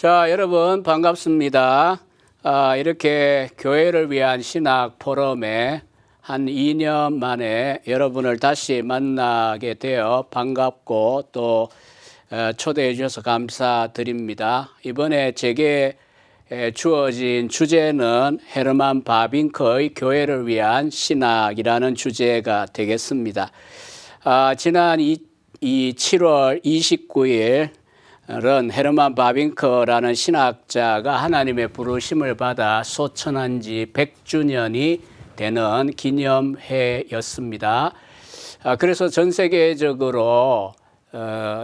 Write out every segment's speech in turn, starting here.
자, 여러분 반갑습니다. 이렇게 교회를 위한 신학 포럼에 한 2년 만에 여러분을 다시 만나게 되어 반갑고 또 초대해 주셔서 감사드립니다. 이번에 제게 주어진 주제는 헤르만 바빙크의 교회를 위한 신학이라는 주제가 되겠습니다. 지난 7월 29일 은 헤르만 바빙크라는 신학자가 하나님의 부르심을 받아 소천한 지 100주년이 되는 기념해였습니다. 그래서 전 세계적으로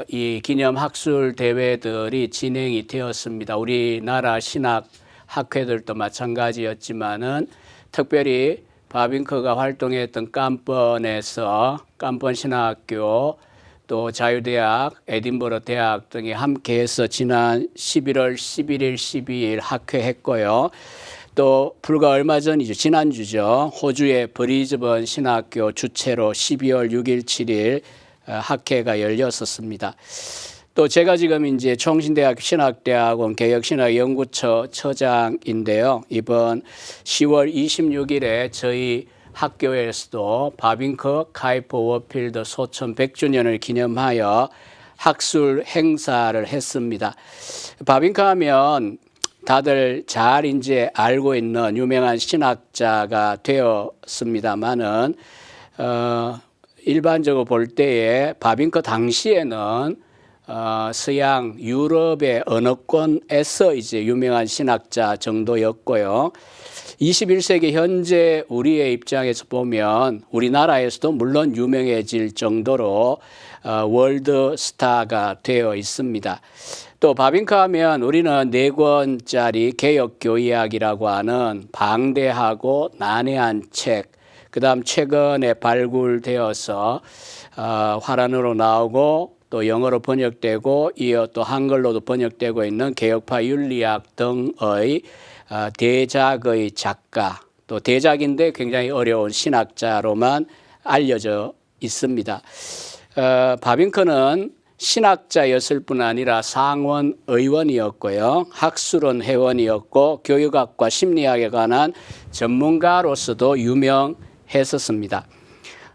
이 기념 학술 대회들이 진행이 되었습니다. 우리나라 신학 학회들도 마찬가지였지만은 특별히 바빙크가 활동했던 깜번에서 깜번 신학교 또 자유대학, 에딘버러 대학 등이 함께해서 지난 11월 11일, 12일 학회했고요. 또 불과 얼마 전이죠. 지난주죠. 호주의 브리즈번 신학교 주최로 12월 6일, 7일 학회가 열렸었습니다. 또 제가 지금 이제 총신대학교 신학대학원 개혁신학연구처 처장인데요. 이번 10월 26일에 저희 학교에서도 바빙크, 카이퍼, 워필드 소천 100주년을 기념하여 학술 행사를 했습니다. 바빙크 하면 다들 잘 이제 알고 있는 유명한 신학자가 되었습니다만은 일반적으로 볼 때에 바빙크 당시에는 서양 유럽의 언어권에서 이제 유명한 신학자 정도였고요. 21세기 현재 우리의 입장에서 보면 우리나라에서도 물론 유명해질 정도로 월드 스타가 되어 있습니다. 또 바빙크 하면 우리는 4권짜리 개혁교의학이라고 하는 방대하고 난해한 책, 그 다음 최근에 발굴되어서 화란으로 나오고 또 영어로 번역되고 이어 또 한글로도 번역되고 있는 개혁파 윤리학 등의 대작의 작가, 또 대작인데 굉장히 어려운 신학자로만 알려져 있습니다. 바빙크는 신학자였을 뿐 아니라 상원 의원이었고요. 학술원 회원이었고 교육학과 심리학에 관한 전문가로서도 유명했었습니다.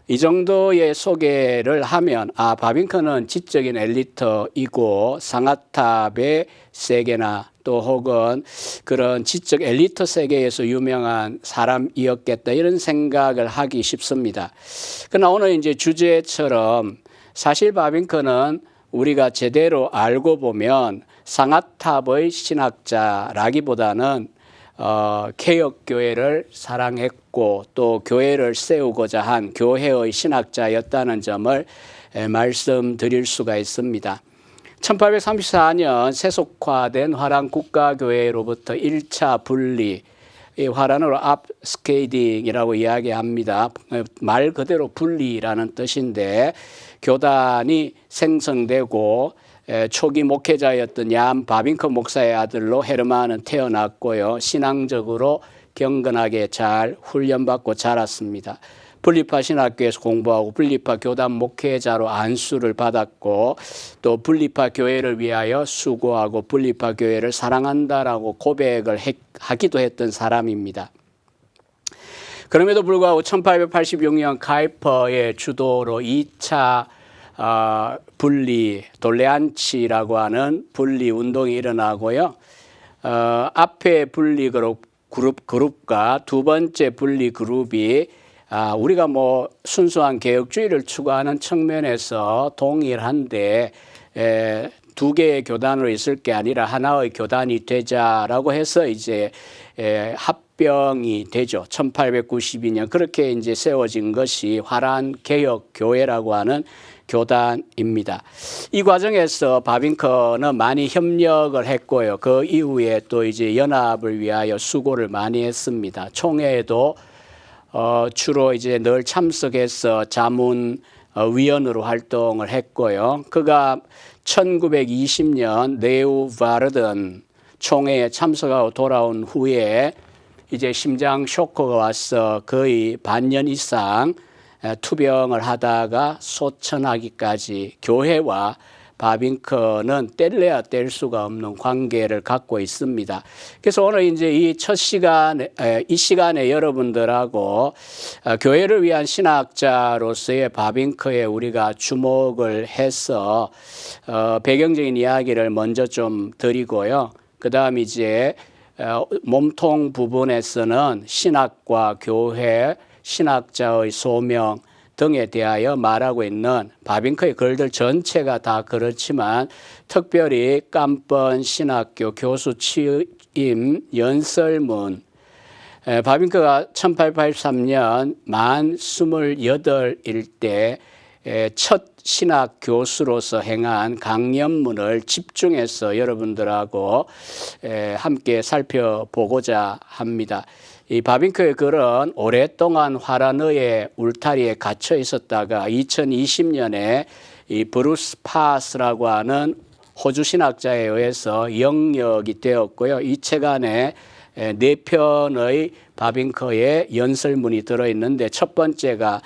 이 정도의 소개를 하면 바빙크는 지적인 엘리트이고 상아탑의 세계나 또 혹은 그런 지적 엘리트 세계에서 유명한 사람이었겠다 이런 생각을 하기 쉽습니다. 그러나 오늘 이제 주제처럼 사실 바빙크는 우리가 제대로 알고 보면 상아탑의 신학자라기보다는 개혁교회를 사랑했고 또 교회를 세우고자 한 교회의 신학자였다는 점을 말씀드릴 수가 있습니다. 1834년 세속화된 화란 국가교회로부터 1차 분리, 이 화란어로 업스케이딩이라고 이야기합니다. 말 그대로 분리라는 뜻인데 교단이 생성되고 초기 목회자였던 얀 바빙크 목사의 아들로 헤르만은 태어났고요. 신앙적으로 경건하게 잘 훈련받고 자랐습니다. 분리파 신학교에서 공부하고 분리파 교단 목회자로 안수를 받았고 또 분리파 교회를 위하여 수고하고 분리파 교회를 사랑한다라고 고백을 하기도 했던 사람입니다. 그럼에도 불구하고 1886년 카이퍼의 주도로 2차 분리, 돌레안치라고 하는 분리 운동이 일어나고요. 앞에 분리 그룹과 두 번째 분리 그룹이 우리가 뭐 순수한 개혁주의를 추구하는 측면에서 동일한데 두 개의 교단으로 있을 게 아니라 하나의 교단이 되자라고 해서 이제 합병이 되죠. 1892년 그렇게 이제 세워진 것이 화란 개혁 교회라고 하는 교단입니다. 이 과정에서 바빙크는 많이 협력을 했고요. 그 이후에 또 이제 연합을 위하여 수고를 많이 했습니다. 총회에도 주로 이제 늘 참석해서 자문 위원으로 활동을 했고요. 그가 1920년 네우바르든 총회에 참석하고 돌아온 후에 이제 심장 쇼크가 와서 거의 반년 이상 투병을 하다가 소천하기까지 교회와 바빙커는 뗄래야 뗄 수가 없는 관계를 갖고 있습니다. 그래서 오늘 이제 이 첫 시간에, 이 시간에 여러분들하고 교회를 위한 신학자로서의 바빙커에 우리가 주목을 해서 배경적인 이야기를 먼저 좀 드리고요. 그 다음 이제 몸통 부분에서는 신학과 교회, 신학자의 소명 등에 대하여 말하고 있는 바빙커의 글들 전체가 다 그렇지만 특별히 깜번 신학교 교수 취임 연설문, 바빙커가 1883년 만 28일 때 첫 신학 교수로서 행한 강연문을 집중해서 여러분들하고 함께 살펴보고자 합니다. 이 바빙커의 글은 오랫동안 화란의 울타리에 갇혀 있었다가 2020년에 이 브루스 파스라고 하는 호주 신학자에 의해서 영역이 되었고요. 이 책 안에 4편의 바빙커의 연설문이 들어있는데 첫 번째가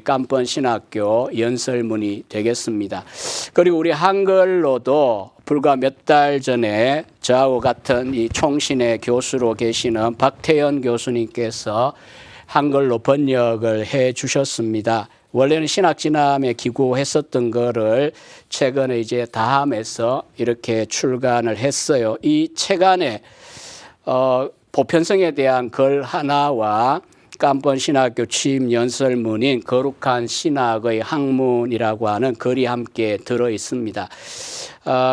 깜번 신학교 연설문이 되겠습니다. 그리고 우리 한글로도 불과 몇 달 전에 저하고 같은 이 총신의 교수로 계시는 박태연 교수님께서 한글로 번역을 해 주셨습니다. 원래는 신학진함에 기고했었던 거를 최근에 이제 다함에서 이렇게 출간을 했어요. 이 책 안에 보편성에 대한 글 하나와 깜번 신학교 취임 연설문인 거룩한 신학의 학문이라고 하는 글이 함께 들어 있습니다.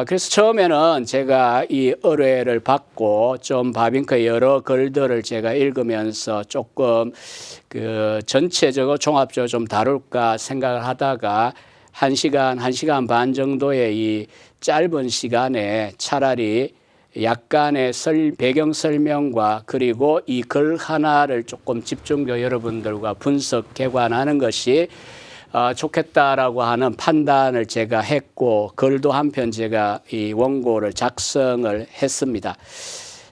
그래서 처음에는 제가 이 의뢰를 받고 좀 바빙커의 여러 글들을 제가 읽으면서 조금 그 전체적으로 종합적으로 좀 다룰까 생각을 하다가 1시간 반 정도의 이 짧은 시간에 차라리 약간의 배경 설명과 그리고 이 글 하나를 조금 집중적으로 여러분들과 분석 개관하는 것이 좋겠다라고 하는 판단을 제가 했고 글도 한편 제가 이 원고를 작성을 했습니다.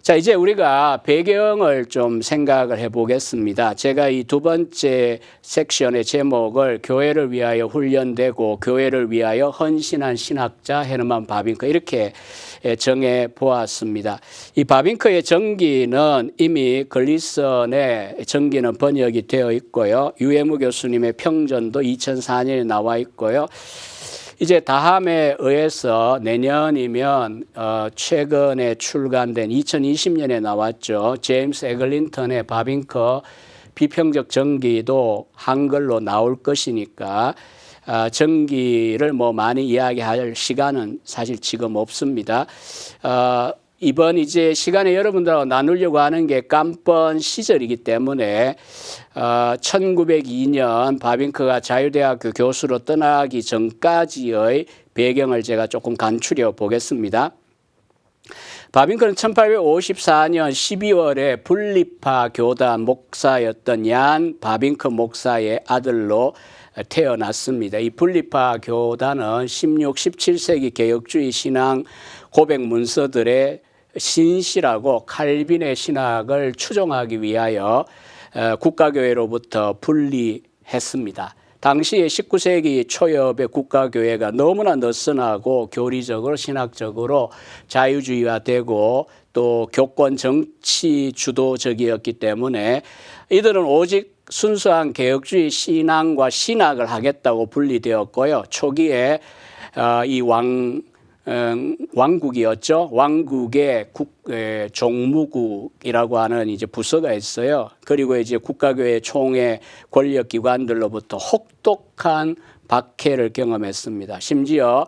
자, 이제 우리가 배경을 좀 생각을 해보겠습니다. 제가 이 두 번째 섹션의 제목을 교회를 위하여 훈련되고 교회를 위하여 헌신한 신학자 헤르만 바빙커 이렇게 정해 보았습니다. 이 바빙커의 전기는 이미 글리선의 전기는 번역이 되어 있고요. 유해무 교수님의 평전도 2004년에 나와 있고요. 이제 다함에 의해서 내년이면 최근에 출간된 2020년에 나왔죠. 제임스 에글린턴의 바빙커 비평적 전기도 한글로 나올 것이니까 전기를 뭐 많이 이야기할 시간은 사실 지금 없습니다. 이번 이제 시간에 여러분들하고 나누려고 하는 게 깜번 시절이기 때문에 1902년 바빙커가 자유대학교 교수로 떠나기 전까지의 배경을 제가 조금 간추려 보겠습니다. 바빙커는 1854년 12월에 분리파 교단 목사였던 얀 바빙커 목사의 아들로 태어났습니다. 이 분리파 교단은 16, 17세기 개혁주의 신앙 고백 문서들의 신실하고 칼빈의 신학을 추종하기 위하여 국가교회로부터 분리했습니다. 당시에 19세기 초엽의 국가교회가 너무나 느슨하고 교리적으로 신학적으로 자유주의화되고 또 교권 정치 주도적이었기 때문에 이들은 오직 순수한 개혁주의 신앙과 신학을 하겠다고 분리되었고요. 초기에 이 왕국이었죠. 왕국의 종무국이라고 하는 이제 부서가 있어요. 그리고 이제 국가교회 총회 권력기관들로부터 혹독한 박해를 경험했습니다. 심지어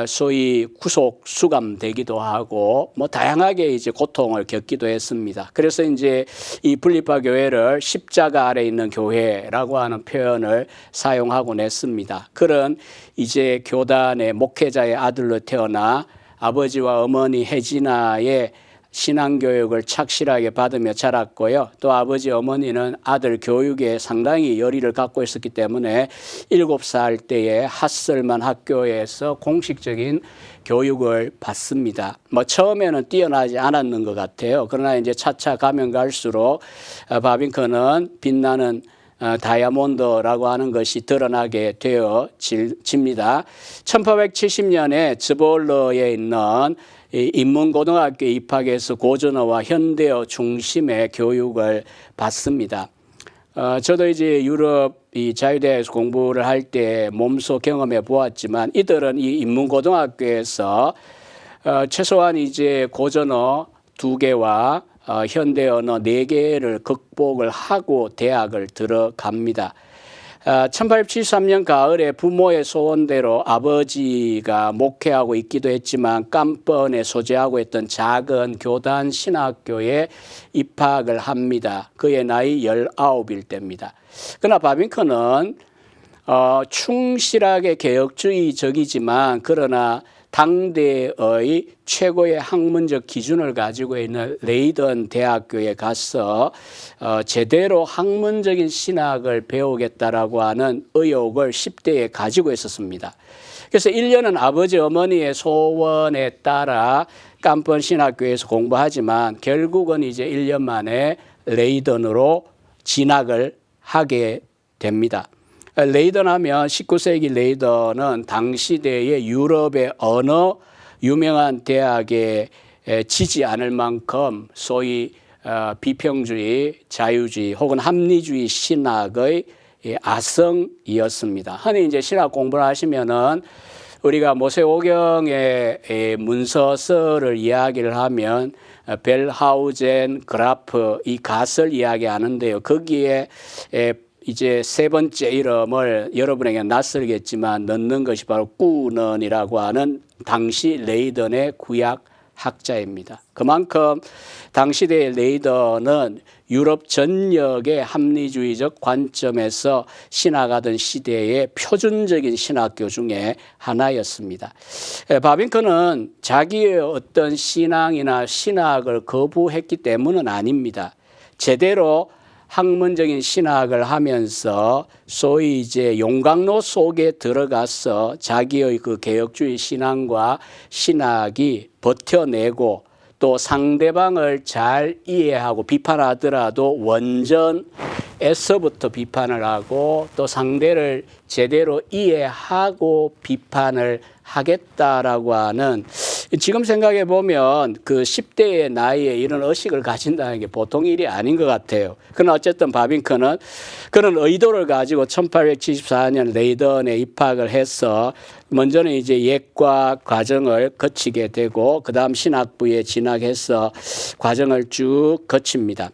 소위 구속 수감되기도 하고 뭐 다양하게 이제 고통을 겪기도 했습니다. 그래서 이제 이 분리파 교회를 십자가 아래 있는 교회라고 하는 표현을 사용하곤 했습니다. 그런 이제 교단의 목회자의 아들로 태어나 아버지와 어머니 혜진아의 신앙교육을 착실하게 받으며 자랐고요. 또 아버지 어머니는 아들 교육에 상당히 열의를 갖고 있었기 때문에 7살 때에 핫설만 학교에서 공식적인 교육을 받습니다. 뭐 처음에는 뛰어나지 않았는 것 같아요. 그러나 이제 차차 가면 갈수록 바빙커는 빛나는 다이아몬드라고 하는 것이 드러나게 되어집니다. 1870년에 즈볼러에 있는 인문고등학교에 입학해서 고전어와 현대어 중심의 교육을 받습니다. 저도 이제 유럽 이 자유대학에서 공부를 할 때 몸소 경험해 보았지만 이들은 이 인문고등학교에서 최소한 이제 고전어 2개와 현대언어 4개를 극복을 하고 대학을 들어갑니다. 1873년 가을에 부모의 소원대로 아버지가 목회하고 있기도 했지만 깜번에 소재하고 있던 작은 교단 신학교에 입학을 합니다. 그의 나이 19일 때입니다. 그러나 바빙컨은 충실하게 개혁주의적이지만 그러나 당대의 최고의 학문적 기준을 가지고 있는 레이던 대학교에 가서 제대로 학문적인 신학을 배우겠다라고 하는 의욕을 10대에 가지고 있었습니다. 그래서 1년은 아버지 어머니의 소원에 따라 깜번 신학교에서 공부하지만 결국은 이제 1년 만에 레이던으로 진학을 하게 됩니다. 레이던 하면 19세기 레이던은 당시대의 유럽의 어느 유명한 대학에 지지 않을 만큼 소위 비평주의, 자유주의 혹은 합리주의 신학의 아성이었습니다. 흔히 이제 신학 공부를 하시면은 우리가 모세오경의 문서서를 이야기를 하면 벨하우젠, 그라프 이 갓을 이야기하는데요. 거기에 이제 세 번째 이름을 여러분에게 낯설겠지만 넣는 것이 바로 꾸넌이라고 하는 당시 레이던의 구약 학자입니다. 그만큼 당시대의 레이던은 유럽 전역의 합리주의적 관점에서 신학하던 시대의 표준적인 신학교 중에 하나였습니다. 바빙컨은 자기의 어떤 신앙이나 신학을 거부했기 때문은 아닙니다. 제대로 학문적인 신학을 하면서 소위 이제 용광로 속에 들어가서 자기의 그 개혁주의 신앙과 신학이 버텨내고 또 상대방을 잘 이해하고 비판하더라도 원전에서부터 비판을 하고 또 상대를 제대로 이해하고 비판을 하겠다라고 하는 지금 생각해 보면 그 10대의 나이에 이런 의식을 가진다는 게 보통 일이 아닌 것 같아요. 그러나 어쨌든 바빙컨은 그런 의도를 가지고 1874년 레이던에 입학을 해서 먼저는 이제 예과 과정을 거치게 되고 그다음 신학부에 진학해서 과정을 쭉 거칩니다.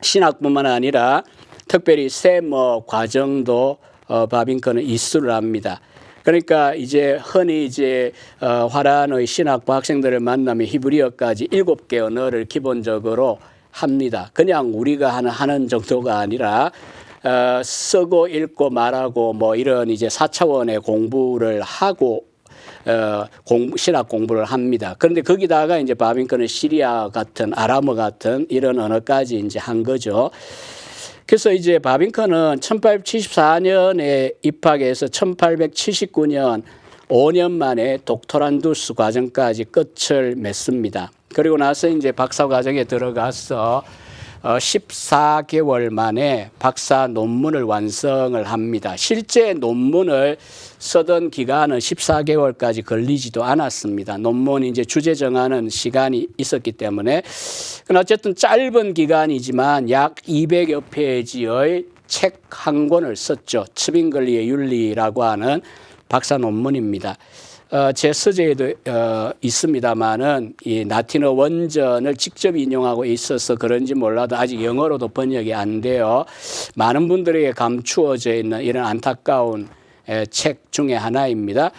신학뿐만 아니라 특별히 세머 과정도 바빙컨은 이수를 합니다. 그러니까 이제 흔히 이제 화란의 신학부 학생들을 만나면 히브리어까지 7개 언어를 기본적으로 합니다. 그냥 우리가 하는 정도가 아니라 쓰고 읽고 말하고 뭐 이런 이제 4차원의 공부를 하고 신학 공부를 합니다. 그런데 거기다가 이제 바빙컨은 시리아 같은 아람어 같은 이런 언어까지 이제 한 거죠. 그래서 이제 바빙컨은 1874년에 입학해서 1879년 5년 만에 독토란두스 과정까지 끝을 맺습니다. 그리고 나서 이제 박사 과정에 들어가서 14개월 만에 박사 논문을 완성을 합니다. 실제 논문을 쓰던 기간은 14개월까지 걸리지도 않았습니다. 논문이 이제 주제 정하는 시간이 있었기 때문에. 그러나 어쨌든 짧은 기간이지만 약 200여 페이지의 책 한 권을 썼죠. 츠빙글리의 윤리라고 하는 박사 논문입니다. 제 서재에도 있습니다만은 이 라틴어 원전을 직접 인용하고 있어서 그런지 몰라도 아직 영어로도 번역이 안 돼요. 많은 분들에게 감추어져 있는 이런 안타까운 책 중에 하나입니다.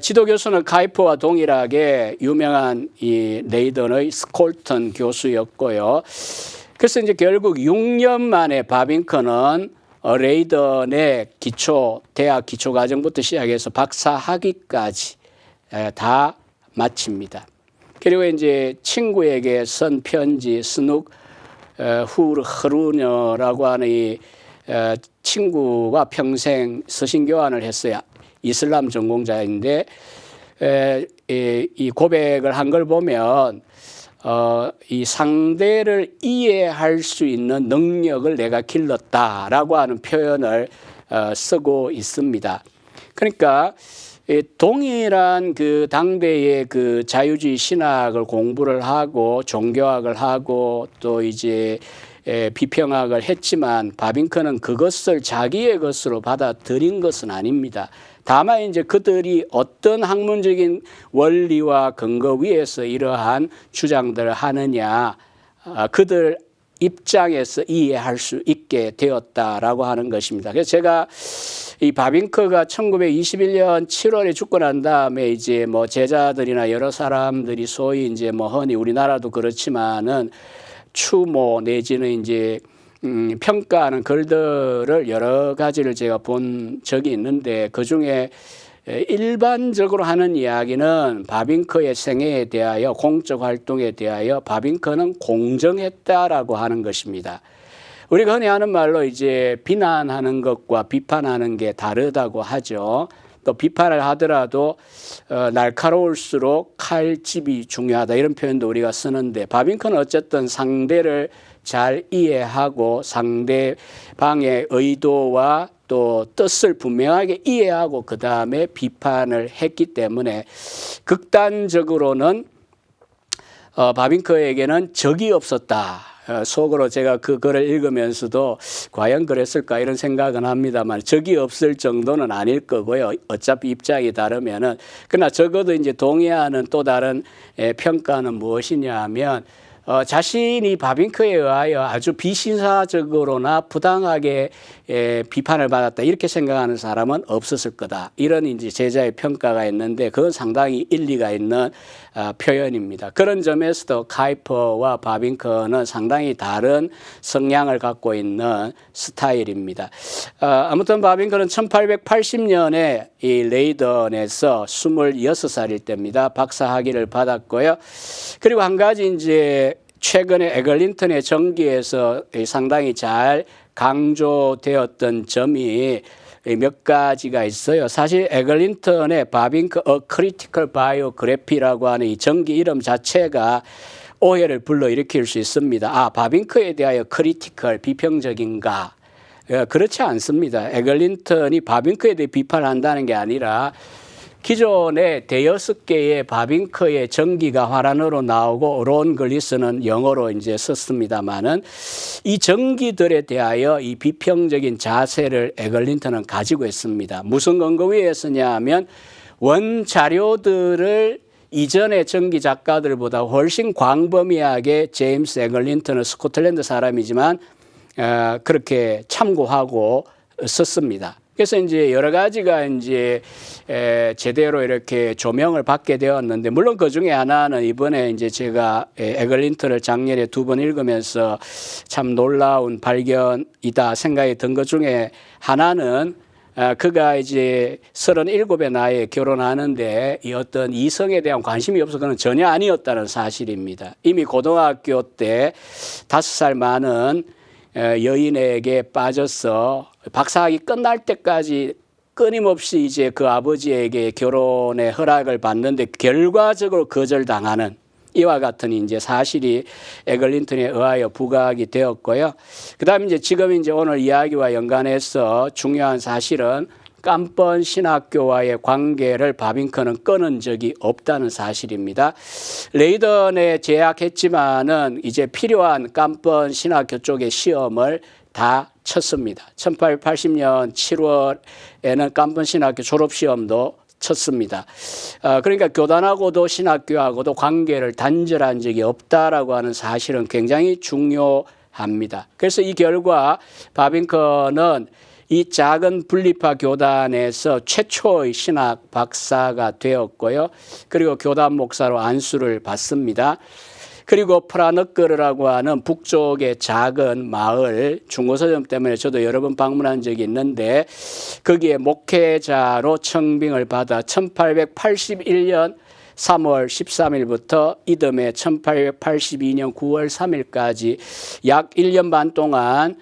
지도 교수는 카이퍼와 동일하게 유명한 이 레이던의 스콜턴 교수였고요. 그래서 이제 결국 6년 만에 바빙컨은 레이던의 대학 기초 과정부터 시작해서 박사 학위까지 다 마칩니다. 그리고 이제 친구에게 쓴 편지 스눅 흐르녀라고 하는 이 친구가 평생 서신 교환을 했어요. 이슬람 전공자인데 이 고백을 한 걸 보면 이 상대를 이해할 수 있는 능력을 내가 길렀다라고 하는 표현을 쓰고 있습니다. 그러니까 동일한 그 당대의 그 자유주의 신학을 공부를 하고 종교학을 하고 또 이제 비평학을 했지만 바빙크는 그것을 자기의 것으로 받아들인 것은 아닙니다. 다만 이제 그들이 어떤 학문적인 원리와 근거 위에서 이러한 주장들을 하느냐, 그들 입장에서 이해할 수 있게 되었다라고 하는 것입니다. 그래서 제가 이 바빙크가 1921년 7월에 죽고 난 다음에 이제 뭐 제자들이나 여러 사람들이 소위 이제 뭐 흔히 우리나라도 그렇지만은 추모 내지는 이제 평가하는 글들을 여러 가지를 제가 본 적이 있는데 그중에 일반적으로 하는 이야기는 바빙크의 생애에 대하여 공적 활동에 대하여 바빙크는 공정했다라고 하는 것입니다. 우리가 흔히 하는 말로 이제 비난하는 것과 비판하는 게 다르다고 하죠. 또 비판을 하더라도 날카로울수록 칼집이 중요하다 이런 표현도 우리가 쓰는데 바빙크는 어쨌든 상대를 잘 이해하고 상대방의 의도와 또 뜻을 분명하게 이해하고 그 다음에 비판을 했기 때문에 극단적으로는 바빙크에게는 적이 없었다. 속으로 제가 그 글을 읽으면서도 과연 그랬을까 이런 생각은 합니다만 적이 없을 정도는 아닐 거고요. 어차피 입장이 다르면은 그러나 적어도 이제 동의하는 또 다른 평가는 무엇이냐 하면 자신이 바빙크에 의하여 아주 비신사적으로나 부당하게 비판을 받았다 이렇게 생각하는 사람은 없었을 거다. 이런 이제 제자의 평가가 있는데 그건 상당히 일리가 있는 표현입니다. 그런 점에서도 카이퍼와 바빙크는 상당히 다른 성향을 갖고 있는 스타일입니다. 아무튼 바빙크는 1880년에 이 레이던에서 26살일 때입니다. 박사학위를 받았고요. 그리고 한 가지 이제 최근에 에글린턴의 전기에서 상당히 잘 강조되었던 점이 몇 가지가 있어요. 사실 에글린턴의 바빙크 크리티컬 바이오그래피라고 하는 이 전기 이름 자체가 오해를 불러일으킬 수 있습니다. 바빙크에 대하여 크리티컬 비평적인가? 그렇지 않습니다. 에글린턴이 바빙크에 대해 비판한다는 게 아니라 기존에 대여섯 개의 바빙크의 전기가 화란으로 나오고 론 글리스는 영어로 이제 썼습니다만은 이 전기들에 대하여 이 비평적인 자세를 에글린턴은 가지고 있습니다. 무슨 근거 위에 쓰냐 하면 원 자료들을 이전의 전기 작가들보다 훨씬 광범위하게 제임스 에글린턴은 스코틀랜드 사람이지만 그렇게 참고하고 썼습니다. 그래서 이제 여러 가지가 이제 제대로 이렇게 조명을 받게 되었는데 물론 그 중에 하나는 이번에 이제 제가 에글린턴을 작년에 2번 읽으면서 참 놀라운 발견이다 생각이 든 것 중에 하나는 그가 이제 37의 나이에 결혼하는데 이 어떤 이성에 대한 관심이 없어 그는 전혀 아니었다는 사실입니다. 이미 고등학교 때 5살 많은 여인에게 빠져서 박사학위 끝날 때까지 끊임없이 이제 그 아버지에게 결혼의 허락을 받는데 결과적으로 거절당하는 이와 같은 이제 사실이 에글린턴에 의하여 부각이 되었고요. 그다음에 이제 지금 이제 오늘 이야기와 연관해서 중요한 사실은 깜번 신학교와의 관계를 바빙크는 끊은 적이 없다는 사실입니다. 레이던에 재학했지만은 이제 필요한 깜번 신학교 쪽의 시험을 다 쳤습니다. 1880년 7월에는 깜번 신학교 졸업시험도 쳤습니다. 그러니까 교단하고도 신학교하고도 관계를 단절한 적이 없다라고 하는 사실은 굉장히 중요합니다. 그래서 이 결과 바빙크는 이 작은 분리파 교단에서 최초의 신학 박사가 되었고요. 그리고 교단 목사로 안수를 받습니다. 그리고 프라너끄르라고 하는 북쪽의 작은 마을 중고서점 때문에 저도 여러 번 방문한 적이 있는데 거기에 목회자로 청빙을 받아 1881년 3월 13일부터 이듬해 1882년 9월 3일까지 약 1년 반 동안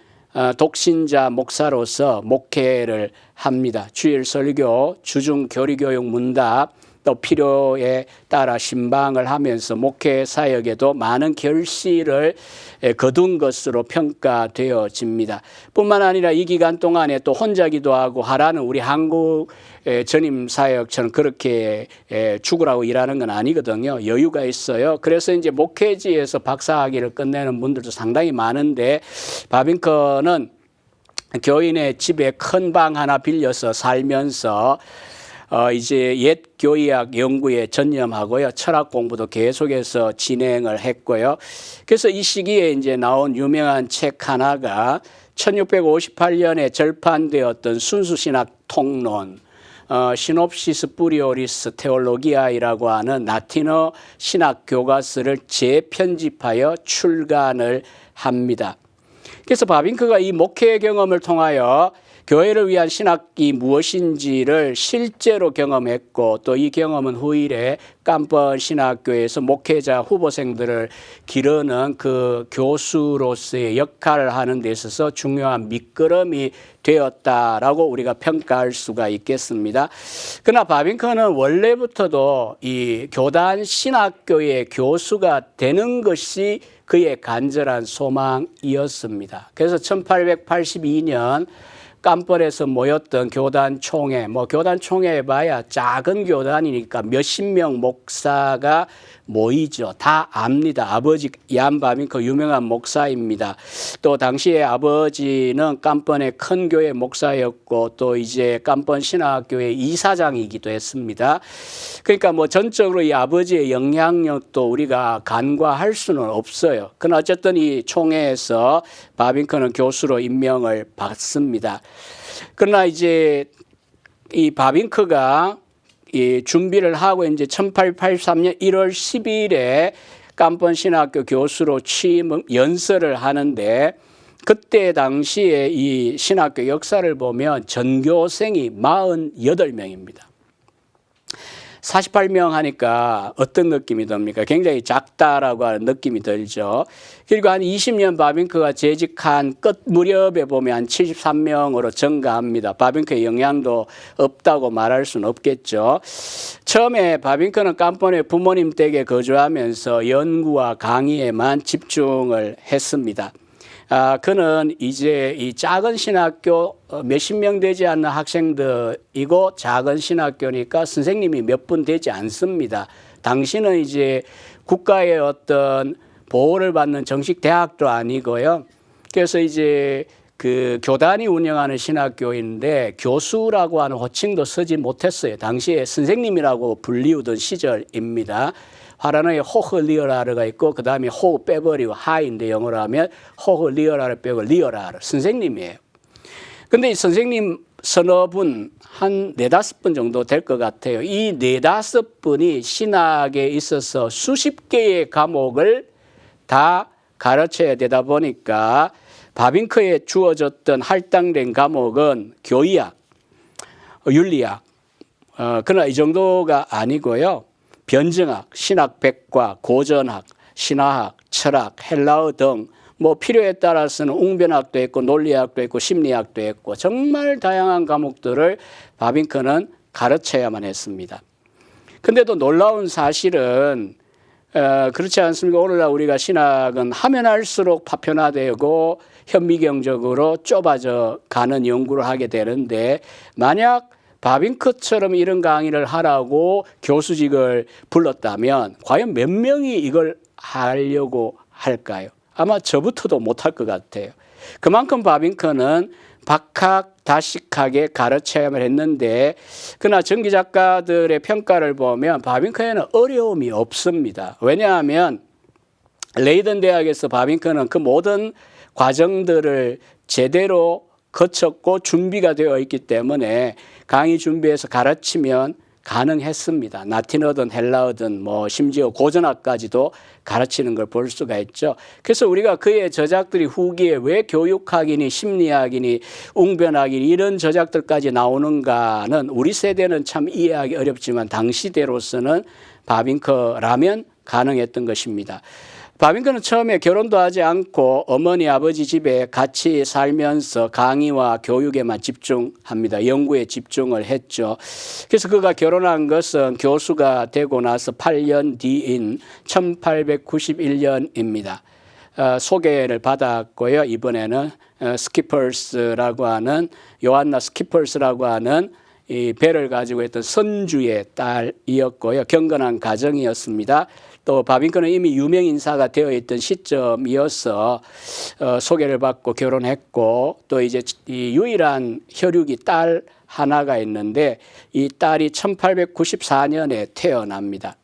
독신자 목사로서 목회를 합니다. 주일 설교, 주중 교리교육 문답, 또 필요에 따라 신방을 하면서 목회 사역에도 많은 결실을 거둔 것으로 평가되어집니다. 뿐만 아니라 이 기간 동안에 또 혼자 기도하고 하라는 우리 한국 전임 사역처럼 그렇게 죽으라고 일하는 건 아니거든요. 여유가 있어요. 그래서 이제 목회지에서 박사학위를 끝내는 분들도 상당히 많은데 바빙커는 교인의 집에 큰 방 하나 빌려서 살면서 이제 옛 교의학 연구에 전념하고요. 철학 공부도 계속해서 진행을 했고요. 그래서 이 시기에 이제 나온 유명한 책 하나가 1658년에 절판되었던 순수신학 통론, 시놉시스 뿌리오리스 테올로기아이라고 하는 라틴어 신학 교과서를 재편집하여 출간을 합니다. 그래서 바빙크가 이 목회 경험을 통하여 교회를 위한 신학이 무엇인지를 실제로 경험했고 또 이 경험은 후일에 깜번 신학교에서 목회자 후보생들을 기르는 그 교수로서의 역할을 하는 데 있어서 중요한 밑거름이 되었다라고 우리가 평가할 수가 있겠습니다. 그러나 바빙커는 원래부터도 이 교단 신학교의 교수가 되는 것이 그의 간절한 소망이었습니다. 그래서 1882년 깜벌에서 모였던 교단 총회, 교단 총회에 봐야 작은 교단이니까 몇십 명 목사가 모이죠. 다 압니다. 아버지 얀 바빙커 유명한 목사입니다. 또 당시에 아버지는 깜번의 큰 교회 목사였고 또 이제 깜번 신학교의 이사장이기도 했습니다. 그러니까 전적으로 이 아버지의 영향력도 우리가 간과할 수는 없어요. 그러나 어쨌든 이 총회에서 바빙커는 교수로 임명을 받습니다. 그러나 이제 이 바빙커가 이 준비를 하고 이제 1883년 1월 10일에 깜번 신학교 교수로 취임 연설을 하는데 그때 당시에 이 신학교 역사를 보면 전교생이 48명입니다. 48명 하니까 어떤 느낌이 듭니까? 굉장히 작다라고 하는 느낌이 들죠. 그리고 한 20년 바빙크가 재직한 끝 무렵에 보면 한 73명으로 증가합니다. 바빙크의 영향도 없다고 말할 수는 없겠죠. 처음에 바빙크는 깜번의 부모님 댁에 거주하면서 연구와 강의에만 집중을 했습니다. 그는 이제 이 작은 신학교 몇십 명 되지 않는 학생들이고 작은 신학교니까 선생님이 몇 분 되지 않습니다. 당시는 이제 국가의 어떤 보호를 받는 정식 대학도 아니고요. 그래서 이제 그 교단이 운영하는 신학교인데 교수라고 하는 호칭도 쓰지 못했어요. 당시에 선생님이라고 불리우던 시절입니다. 화란어에 호흐 리어라르가 있고 그 다음에 호흡 빼버리고 하인데 영어로 하면 호흐 리어라르 빼고 리어라르 선생님이에요. 근데 이 선생님 서너 분 한 4-5분 정도 될 것 같아요. 이 4-5분이 신학에 있어서 수십 개의 과목을 다 가르쳐야 되다 보니까 바빙크에 주어졌던 할당된 과목은 교의학, 윤리학, 그러나 이 정도가 아니고요. 변증학, 신학 백과, 고전학, 신화학, 철학, 헬라어 등 필요에 따라서는 웅변학도 있고 논리학도 있고 심리학도 있고 정말 다양한 과목들을 바빙크는 가르쳐야만 했습니다. 근데도 놀라운 사실은 그렇지 않습니까? 오늘날 우리가 신학은 하면 할수록 파편화되고 현미경적으로 좁아져 가는 연구를 하게 되는데 만약 바빙크처럼 이런 강의를 하라고 교수직을 불렀다면 과연 몇 명이 이걸 하려고 할까요? 아마 저부터도 못할 것 같아요. 그만큼 바빙크는 박학다식하게 가르쳐야만 했는데 그러나 전기작가들의 평가를 보면 바빙크에는 어려움이 없습니다. 왜냐하면 레이든 대학에서 바빙크는 그 모든 과정들을 제대로 거쳤고 준비가 되어 있기 때문에 강의 준비해서 가르치면 가능했습니다. 라틴어든 헬라어든 심지어 고전학까지도 가르치는 걸 볼 수가 있죠. 그래서 우리가 그의 저작들이 후기에 왜 교육학이니 심리학이니 웅변학이니 이런 저작들까지 나오는가는 우리 세대는 참 이해하기 어렵지만 당시대로서는 바빙크라면 가능했던 것입니다. 바빙크는 처음에 결혼도 하지 않고 어머니 아버지 집에 같이 살면서 강의와 교육에만 집중합니다. 연구에 집중을 했죠. 그래서 그가 결혼한 것은 교수가 되고 나서 8년 뒤인 1891년입니다. 소개를 받았고요. 이번에는 스키퍼스라고 하는 요한나 스키퍼스라고 하는 이 배를 가지고 있던 선주의 딸이었고요. 경건한 가정이었습니다. 또 바빙크는 이미 유명 인사가 되어 있던 시점이어서 소개를 받고 결혼했고 또 이제 이 유일한 혈육이 딸 하나가 있는데 이 딸이 1894년에 태어납니다.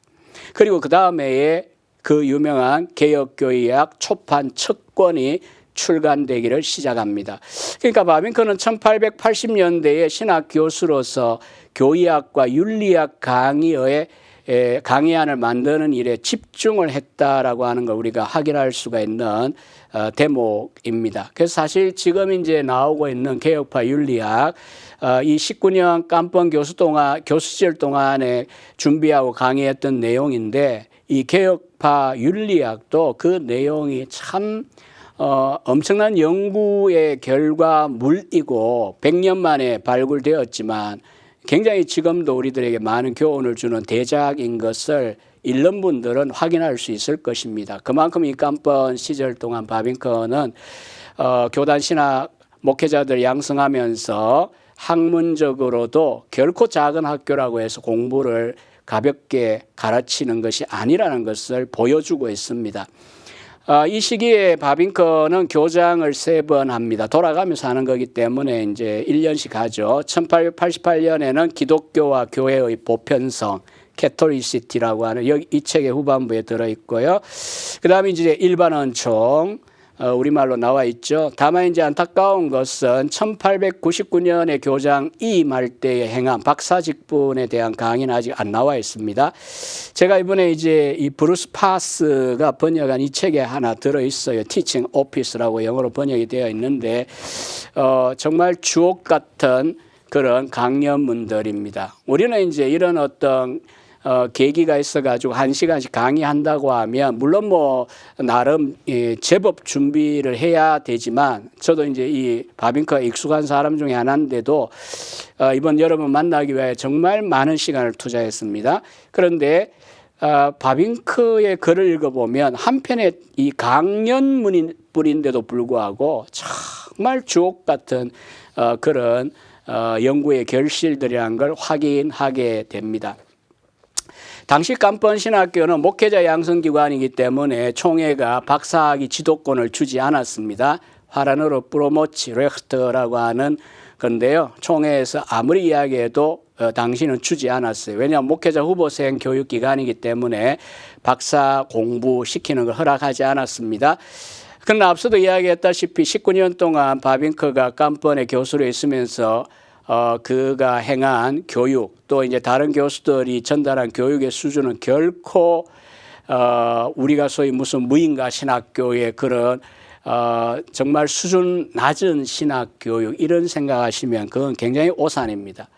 그리고 그 다음에 그 유명한 개혁교의학 초판 첫 권이 출간되기를 시작합니다. 그러니까 바빙크는 1880년대에 신학 교수로서 교의학과 윤리학 강의안을 만드는 일에 집중을 했다라고 하는 걸 우리가 확인할 수가 있는 대목입니다. 그래서 사실 지금 이제 나오고 있는 개혁파 윤리학 이 19년 깜번 교수 시절 동안에 준비하고 강의했던 내용인데 이 개혁파 윤리학도 그 내용이 참 엄청난 연구의 결과물이고 100년 만에 발굴되었지만 굉장히 지금도 우리들에게 많은 교훈을 주는 대작인 것을 읽는 분들은 확인할 수 있을 것입니다. 그만큼 이 깜번 시절 동안 바빙크는 교단 신학 목회자들 양성하면서 학문적으로도 결코 작은 학교라고 해서 공부를 가볍게 가르치는 것이 아니라는 것을 보여주고 있습니다. 이 시기에 바빙크는 교장을 3번 합니다. 돌아가면서 하는 거기 때문에 이제 1년씩 하죠. 1888년에는 기독교와 교회의 보편성, 캐톨리시티라고 하는 여기 이 책의 후반부에 들어있고요. 그 다음에 이제 일반 은총, 우리말로 나와 있죠. 다만 이제 안타까운 것은 1899년에 교장 이임할 때에 행한 박사직분에 대한 강의는 아직 안 나와 있습니다. 제가 이번에 이제 이 브루스 파스가 번역한 이 책에 하나 들어있어요. Teaching Office라고 영어로 번역이 되어 있는데 정말 주옥 같은 그런 강연문들입니다. 우리는 이제 이런 어떤 계기가 있어가지고 1시간씩 강의한다고 하면 물론 뭐 나름 제법 준비를 해야 되지만 저도 이제 이 바빙크가 익숙한 사람 중에 하나인데도 이번 여러분 만나기 위해 정말 많은 시간을 투자했습니다. 그런데 바빙크의 글을 읽어보면 한편에 이 강연문인 뿐인데도 불구하고 정말 주옥 같은 그런 연구의 결실들이라는 걸 확인하게 됩니다. 당시 깜번 신학교는 목회자 양성기관이기 때문에 총회가 박사학위 지도권을 주지 않았습니다. 화란어로 프로모치 레흐트라고 하는 건데요. 총회에서 아무리 이야기해도 당시는 주지 않았어요. 왜냐하면 목회자 후보생 교육기관이기 때문에 박사 공부시키는 걸 허락하지 않았습니다. 그러나 앞서도 이야기했다시피 19년 동안 바빙크가 깜번의 교수로 있으면서 그가 행한 교육 또 이제 다른 교수들이 전달한 교육의 수준은 결코 우리가 소위 무슨 무인가 신학교의 그런 정말 수준 낮은 신학교육 이런 생각하시면 그건 굉장히 오산입니다.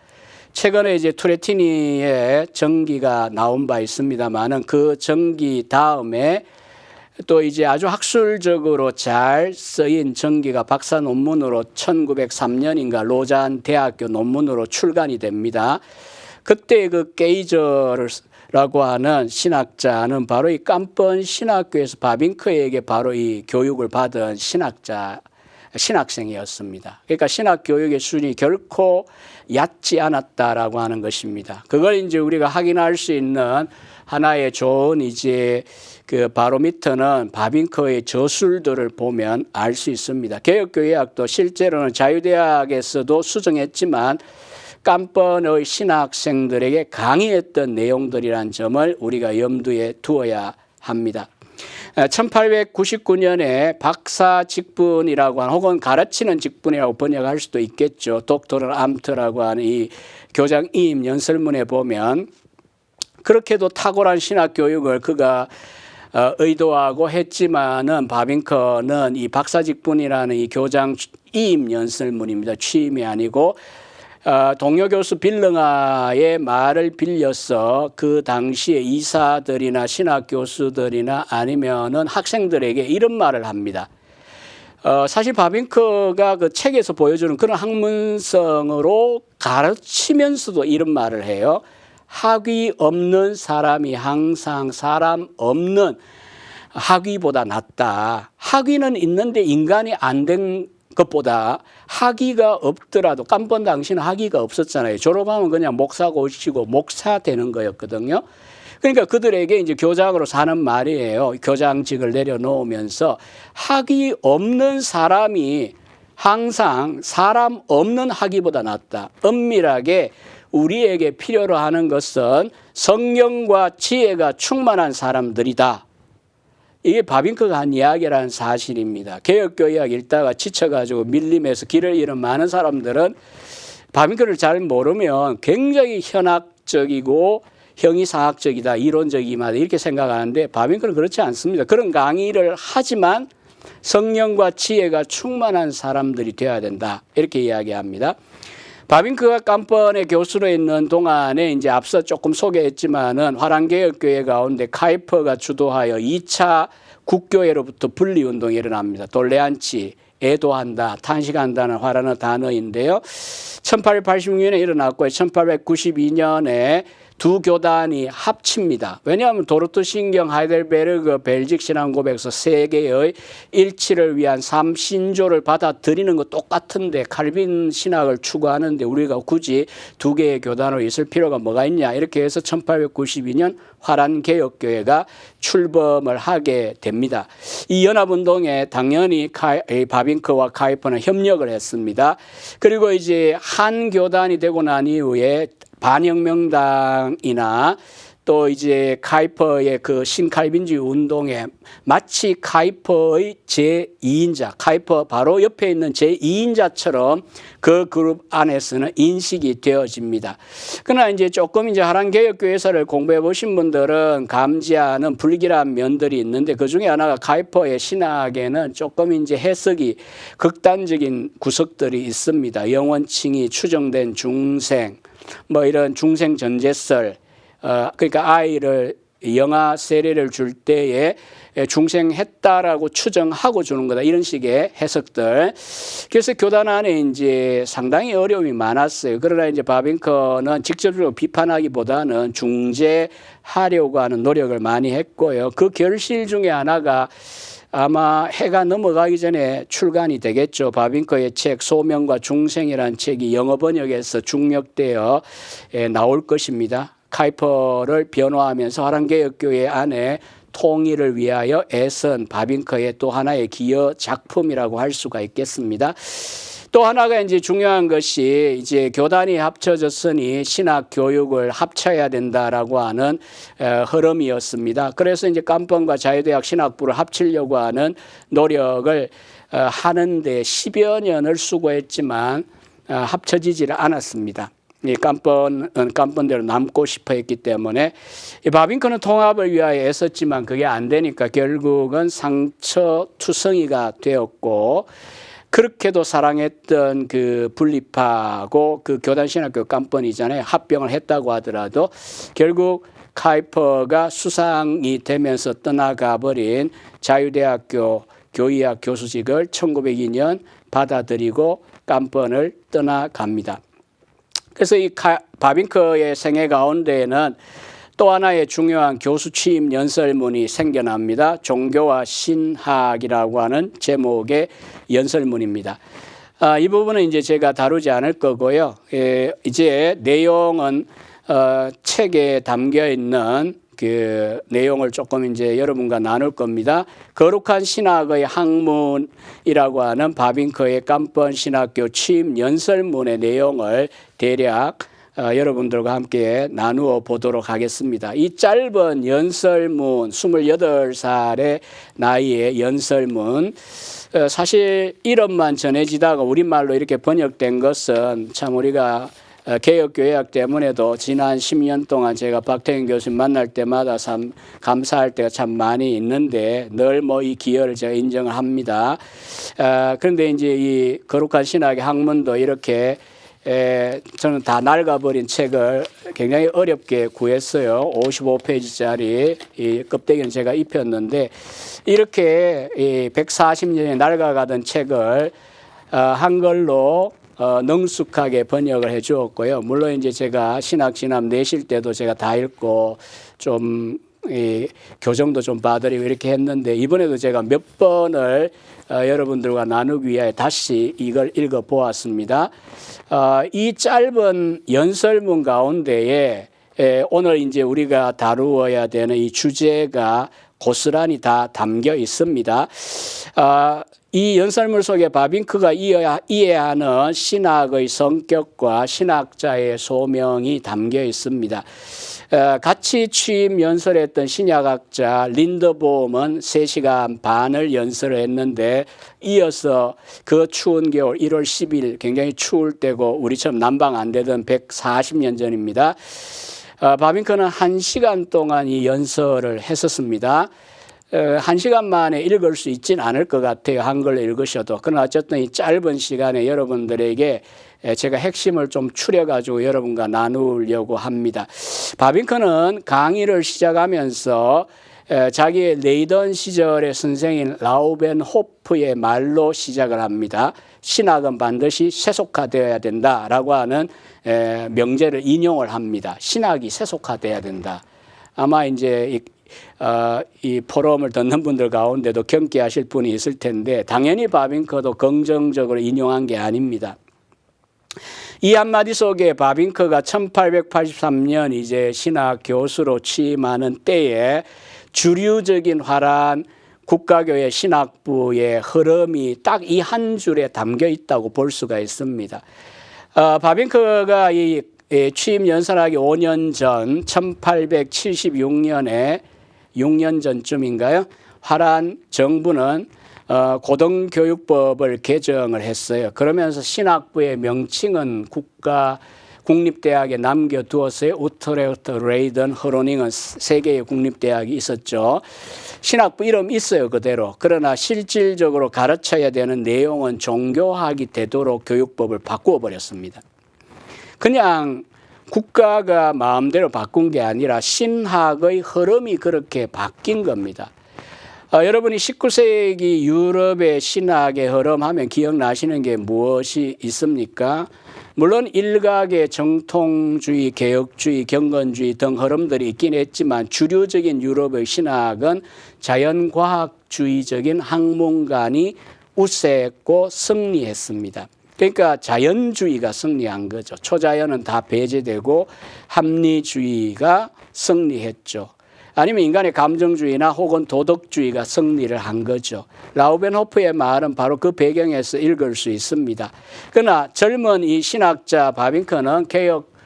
최근에 이제 투레티니의 전기가 나온 바 있습니다만은 그 전기 다음에 또 이제 아주 학술적으로 잘 쓰인 전기가 박사 논문으로 1903년인가 로잔 대학교 논문으로 출간이 됩니다. 그때 그 게이저라고 하는 신학자는 바로 이 깜번 신학교에서 바빙크에게 바로 이 교육을 받은 신학생이었습니다. 그러니까 신학 교육의 수준이 결코 얕지 않았다라고 하는 것입니다. 그걸 이제 우리가 확인할 수 있는 하나의 좋은 이제 그 바로미터는 바빙크의 저술들을 보면 알 수 있습니다. 개혁교회학도 실제로는 자유대학에서도 수정했지만 깜번의 신학생들에게 강의했던 내용들이란 점을 우리가 염두에 두어야 합니다. 1899년에 박사 직분이라고 하는 혹은 가르치는 직분이라고 번역할 수도 있겠죠. 독토럴 암트라고 하는 이 교장 이임 연설문에 보면 그렇게도 탁월한 신학 교육을 그가 의도하고 했지만은 바빙크는 이 박사 직분이라는 이 교장 이임 연설문입니다. 취임이 아니고 동료 교수 빌릉아의 말을 빌려서 그 당시에 이사들이나 신학 교수들이나 아니면은 학생들에게 이런 말을 합니다. 사실 바빙크가 그 책에서 보여주는 그런 학문성으로 가르치면서도 이런 말을 해요. 학위 없는 사람이 항상 사람 없는 학위보다 낫다. 학위는 있는데 인간이 안 된 것보다 학위가 없더라도 깜번 당시는 학위가 없었잖아요. 졸업하면 그냥 목사고시고 목사 되는 거였거든요. 그러니까 그들에게 이제 교장으로 사는 말이에요. 교장직을 내려놓으면서 학위 없는 사람이 항상 사람 없는 학위보다 낫다. 엄밀하게 우리에게 필요로 하는 것은 성령과 지혜가 충만한 사람들이다. 이게 바빙크가 한 이야기라는 사실입니다. 개혁교회학 읽다가 지쳐가지고 밀림에서 길을 잃은 많은 사람들은 바빙크를 잘 모르면 굉장히 현학적이고 형이상학적이다, 이론적이다 이렇게 생각하는데 바빙크는 그렇지 않습니다. 그런 강의를 하지만 성령과 지혜가 충만한 사람들이 되어야 된다 이렇게 이야기합니다. 바빙크가 깜번의 교수로 있는 동안에 이제 앞서 조금 소개했지만은 화랑개혁교회 가운데 카이퍼가 주도하여 2차 국교회로부터 분리운동이 일어납니다. 돌레안치, 애도한다, 탄식한다는 화라는 단어인데요. 1886년에 일어났고 1892년에 두 교단이 합칩니다. 왜냐하면 도르트 신경, 하이델베르그, 벨직 신앙 고백서 세 개의 일치를 위한 삼신조를 받아들이는 거 똑같은데 칼빈 신학을 추구하는데 우리가 굳이 두 개의 교단으로 있을 필요가 뭐가 있냐 이렇게 해서 1892년 화란개혁교회가 출범을 하게 됩니다. 이 연합운동에 당연히 바빙크와 카이퍼는 협력을 했습니다. 그리고 이제 한 교단이 되고 난 이후에 반혁명당이나 또 이제 카이퍼의 그 신칼빈주의 운동에 마치 카이퍼의 제2인자, 카이퍼 바로 옆에 있는 제2인자처럼 그 그룹 안에서는 인식이 되어집니다. 그러나 이제 조금 이제 화랑개혁교회사를 공부해 보신 분들은 감지하는 불길한 면들이 있는데 그 중에 하나가 카이퍼의 신학에는 조금 이제 해석이 극단적인 구석들이 있습니다. 영원칭이 추정된 중생, 뭐 이런 중생 전제설, 그러니까 아이를 영아 세례를 줄 때에 중생했다라고 추정하고 주는 거다 이런 식의 해석들. 그래서 교단 안에 이제 상당히 어려움이 많았어요. 그러나 이제 바빙크는 직접적으로 비판하기보다는 중재하려고 하는 노력을 많이 했고요. 그 결실 중에 하나가 아마 해가 넘어가기 전에 출간이 되겠죠. 바빙크의 책 소명과 중생이라는 책이 영어 번역에서 중역되어 나올 것입니다. 카이퍼를 변호하면서 화랑개혁교회 안에 통일을 위하여 애선 바빙크의 또 하나의 기여 작품이라고 할 수가 있겠습니다. 또 하나가 이제 중요한 것이 이제 교단이 합쳐졌으니 신학 교육을 합쳐야 된다라고 하는 흐름이었습니다. 그래서 이제 깜번과 자유대학 신학부를 합치려고 하는 노력을 하는데 10여 년을 수고했지만 합쳐지지를 않았습니다. 이 깜번은 깜번대로 남고 싶어 했기 때문에 이 바빙크는 통합을 위하여 애썼지만 그게 안 되니까 결국은 상처투성이가 되었고 그렇게도 사랑했던 그 분립하고 그 교단신학교 깜번이잖아요. 합병을 했다고 하더라도 결국 카이퍼가 수상이 되면서 떠나가 버린 자유대학교 교의학 교수직을 1902년 받아들이고 깜번을 떠나갑니다. 그래서 이 바빙크의 생애 가운데에는 또 하나의 중요한 교수 취임 연설문이 생겨납니다. 종교와 신학이라고 하는 제목의 연설문입니다. 이 부분은 이제 제가 다루지 않을 거고요. 이제 내용은 책에 담겨 있는 그 내용을 조금 이제 여러분과 나눌 겁니다. 거룩한 신학의 학문이라고 하는 바빙크의 깜번 신학교 취임 연설문의 내용을 대략 여러분들과 함께 나누어 보도록 하겠습니다. 이 짧은 연설문, 28살의 나이의 연설문, 사실 이름만 전해지다가 우리말로 이렇게 번역된 것은 참 우리가 개혁교회학 때문에도 지난 10년 동안 제가 박태균 교수님 만날 때마다 참 감사할 때가 참 많이 있는데 늘 뭐 이 기여를 제가 인정을 합니다. 그런데 이제 이 거룩한 신학의 학문도 이렇게 저는 다 낡아버린 책을 굉장히 어렵게 구했어요. 55페이지짜리 이 껍데기는 제가 입혔는데 이렇게 140년이 낡아가던 책을 한글로 능숙하게 번역을 해 주었고요. 물론 이제 제가 신학 진학 내실 때도 제가 다 읽고 좀 교정도 좀 봐드리고 이렇게 했는데 이번에도 제가 몇 번을 여러분들과 나누기 위해 다시 이걸 읽어 보았습니다. 이 짧은 연설문 가운데에 오늘 이제 우리가 다루어야 되는 이 주제가 고스란히 다 담겨 있습니다. 이 연설문 속에 바빙크가 이해하는 신학의 성격과 신학자의 소명이 담겨 있습니다. 같이 취임 연설했던 신약학자 린더보험은 3시간 반을 연설을 했는데 이어서 그 추운 겨울 1월 10일 굉장히 추울 때고 우리처럼 난방 안 되던 140년 전입니다. 바빙크는 1시간 동안 이 연설을 했었습니다. 1시간 만에 읽을 수 있지는 않을 것 같아요. 한글로 읽으셔도. 그러나 어쨌든 이 짧은 시간에 여러분들에게 제가 핵심을 좀 추려가지고 여러분과 나누려고 합니다. 바빙크는 강의를 시작하면서 자기의 레이던 시절의 선생인 라우벤 호프의 말로 시작을 합니다. 신학은 반드시 세속화되어야 된다라고 하는 명제를 인용을 합니다. 신학이 세속화되어야 된다. 아마 이제 이 포럼을 듣는 분들 가운데도 경계하실 분이 있을 텐데 당연히 바빙크도 긍정적으로 인용한 게 아닙니다. 이 한마디 속에 바빙크가 1883년 이제 신학 교수로 취임하는 때에 주류적인 화란 국가교회 신학부의 흐름이 딱 이 한 줄에 담겨 있다고 볼 수가 있습니다. 바빙크가 이 취임 연설하기 5년 전 1876년에 6년 전쯤인가요? 화란 정부는 고등교육법을 개정을 했어요. 그러면서 신학부의 명칭은 국립대학에 남겨두었어요. 우트레흐트, 레이든, 허로닝은 3개의 국립대학이 있었죠. 신학부 이름 있어요, 그대로. 그러나 실질적으로 가르쳐야 되는 내용은 종교학이 되도록 교육법을 바꾸어 버렸습니다. 그냥 국가가 마음대로 바꾼 게 아니라 신학의 흐름이 그렇게 바뀐 겁니다. 여러분이 19세기 유럽의 신학의 흐름 하면 기억나시는 게 무엇이 있습니까? 물론 일각의 정통주의, 개혁주의, 경건주의 등 흐름들이 있긴 했지만 주류적인 유럽의 신학은 자연과학주의적인 학문관이 우세했고 승리했습니다. 그러니까 자연주의가 승리한 거죠. 초자연은 다 배제되고 합리주의가 승리했죠. 아니면 인간의 감정주의나 혹은 도덕주의가 승리를 한 거죠. 라우벤 호프의 말은 바로 그 배경에서 읽을 수 있습니다. 그러나 젊은 이 신학자 바빙크는 개혁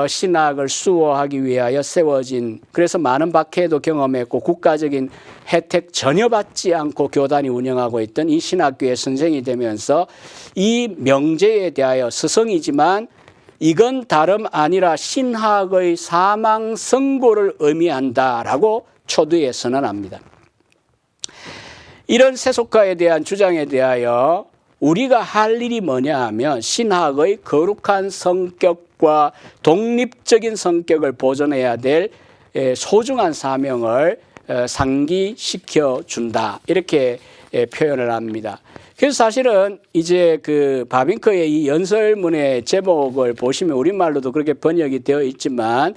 신학을 수호하기 위하여 세워진, 그래서 많은 박해도 경험했고 국가적인 혜택 전혀 받지 않고 교단이 운영하고 있던 이 신학교의 선생이 되면서 이 명제에 대하여 스승이지만 이건 다름 아니라 신학의 사망 선고를 의미한다라고 초두에 선언합니다. 이런 세속화에 대한 주장에 대하여 우리가 할 일이 뭐냐 하면 신학의 거룩한 성격과 독립적인 성격을 보존해야 될 소중한 사명을 상기시켜 준다. 이렇게 표현을 합니다. 그래서 사실은 이제 그 바빙크의 이 연설문의 제목을 보시면 우리말로도 그렇게 번역이 되어 있지만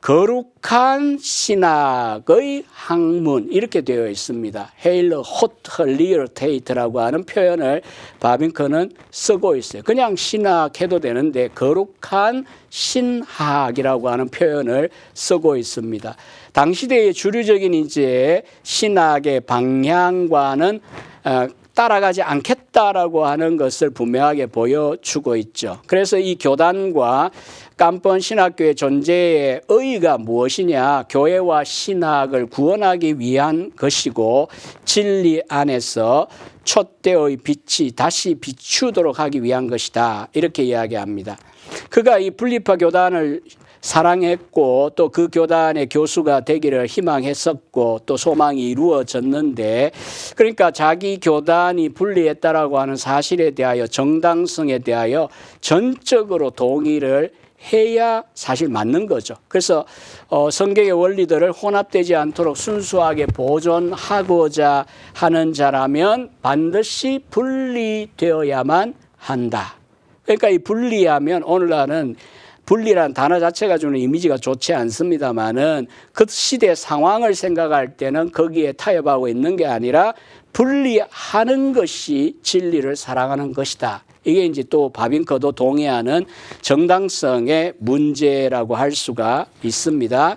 거룩한 신학의 학문 이렇게 되어 있습니다. 헤일러 호트리얼테이트라고 하는 표현을 바빙크는 쓰고 있어요. 그냥 신학 해도 되는데 거룩한 신학이라고 하는 표현을 쓰고 있습니다. 당시대의 주류적인 이제 신학의 방향과는 따라가지 않겠다라고 하는 것을 분명하게 보여주고 있죠. 그래서 이 교단과 깜번 신학교의 존재의 의의가 무엇이냐? 교회와 신학을 구원하기 위한 것이고 진리 안에서 촛대의 빛이 다시 비추도록 하기 위한 것이다. 이렇게 이야기합니다. 그가 이 분리파 교단을 사랑했고 또 그 교단의 교수가 되기를 희망했었고 또 소망이 이루어졌는데, 그러니까 자기 교단이 분리했다라고 하는 사실에 대하여 정당성에 대하여 전적으로 동의를 해야 사실 맞는 거죠. 그래서 성경의 원리들을 혼합되지 않도록 순수하게 보존하고자 하는 자라면 반드시 분리되어야만 한다. 그러니까 이 분리하면, 오늘날은 분리란 단어 자체가 주는 이미지가 좋지 않습니다만은 그 시대 상황을 생각할 때는 거기에 타협하고 있는 게 아니라 분리하는 것이 진리를 사랑하는 것이다. 이게 이제 또 바빙커도 동의하는 정당성의 문제라고 할 수가 있습니다.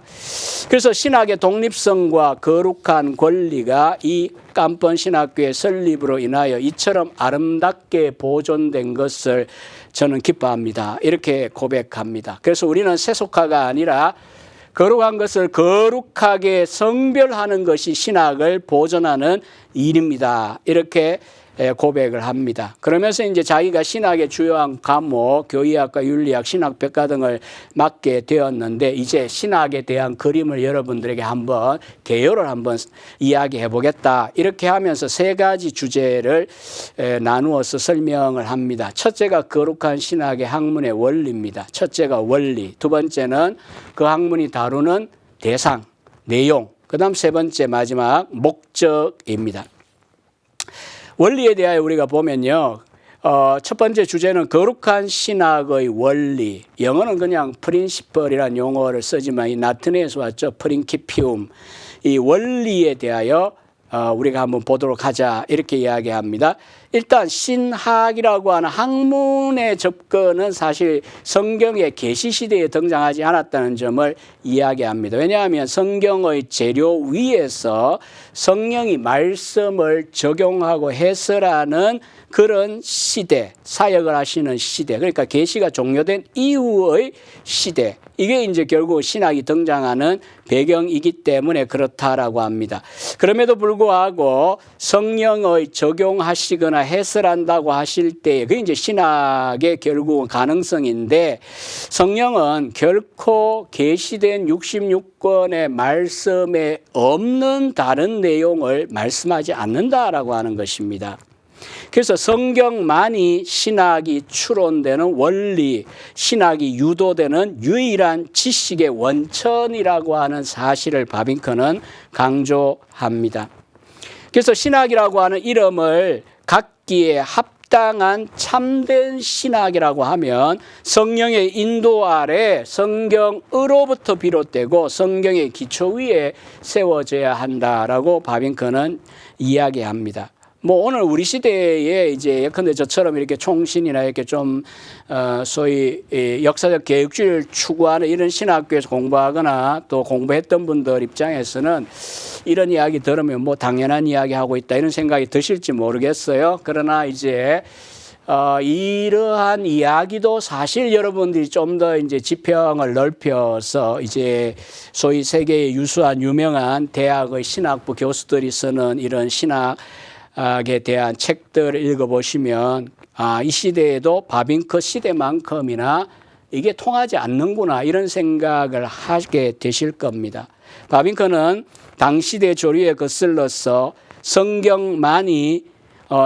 그래서 신학의 독립성과 거룩한 권리가 이 깜번 신학교의 설립으로 인하여 이처럼 아름답게 보존된 것을 저는 기뻐합니다. 이렇게 고백합니다. 그래서 우리는 세속화가 아니라 거룩한 것을 거룩하게 성별하는 것이 신학을 보존하는 일입니다. 이렇게 고백을 합니다. 그러면서 이제 자기가 신학의 주요한 과목, 교의학과 윤리학, 신학백과 등을 맡게 되었는데, 이제 신학에 대한 그림을 여러분들에게 한번 개요를 한번 이야기해 보겠다. 이렇게 하면서 세 가지 주제를 나누어서 설명을 합니다. 첫째가 거룩한 신학의 학문의 원리입니다. 첫째가 원리. 두 번째는 그 학문이 다루는 대상, 내용. 그 다음 세 번째 마지막 목적입니다. 원리에 대하여 우리가 보면요, 첫 번째 주제는 거룩한 신학의 원리. 영어는 그냥 프린시플이라는 용어를 쓰지만 이 라틴에서 왔죠. 프린키피움. 이 원리에 대하여 우리가 한번 보도록 하자, 이렇게 이야기합니다. 일단 신학이라고 하는 학문의 접근은 사실 성경의 계시시대에 등장하지 않았다는 점을 이야기합니다. 왜냐하면 성경의 재료 위에서 성령이 말씀을 적용하고 해설하는 그런 시대, 사역을 하시는 시대, 그러니까 계시가 종료된 이후의 시대, 이게 이제 결국 신학이 등장하는 배경이기 때문에 그렇다라고 합니다. 그럼에도 불구하고 성령의 적용하시거나 해설한다고 하실 때 그게 이제 신학의 결국은 가능성인데, 성령은 결코 계시된 66권의 말씀에 없는 다른 내용을 말씀하지 않는다라고 하는 것입니다. 그래서 성경만이 신학이 추론되는 원리, 신학이 유도되는 유일한 지식의 원천이라고 하는 사실을 바빙커는 강조합니다. 그래서 신학이라고 하는 이름을 갖기에 합당한 참된 신학이라고 하면 성령의 인도 아래 성경으로부터 비롯되고 성경의 기초 위에 세워져야 한다라고 바빙커는 이야기합니다. 뭐 오늘 우리 시대에 이제 예컨대 저처럼 이렇게 총신이나 이렇게 좀 소위 역사적 개혁주의를 추구하는 이런 신학교에서 공부하거나 또 공부했던 분들 입장에서는 이런 이야기 들으면 뭐 당연한 이야기 하고 있다 이런 생각이 드실지 모르겠어요. 그러나 이제 이러한 이야기도 사실 여러분들이 좀 더 이제 지평을 넓혀서 이제 소위 세계의 유수한 유명한 대학의 신학부 교수들이 쓰는 이런 신학에 대한 책들을 읽어보시면 이 시대에도 바빙커 시대만큼이나 이게 통하지 않는구나 이런 생각을 하게 되실 겁니다. 바빙커는 당시대 조류에 거슬러서 성경만이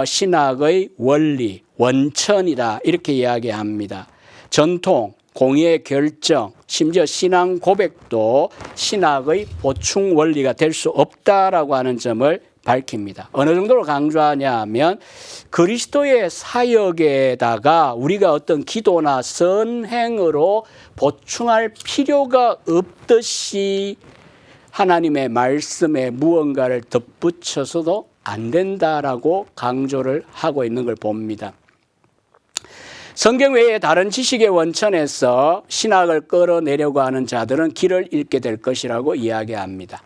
신학의 원리, 원천이다 이렇게 이야기합니다. 전통, 공의의 결정, 심지어 신앙 고백도 신학의 보충 원리가 될 수 없다라고 하는 점을 밝힙니다. 어느 정도로 강조하냐 하면 그리스도의 사역에다가 우리가 어떤 기도나 선행으로 보충할 필요가 없듯이 하나님의 말씀에 무언가를 덧붙여서도 안 된다라고 강조를 하고 있는 걸 봅니다. 성경 외에 다른 지식의 원천에서 신학을 끌어내려고 하는 자들은 길을 잃게 될 것이라고 이야기합니다.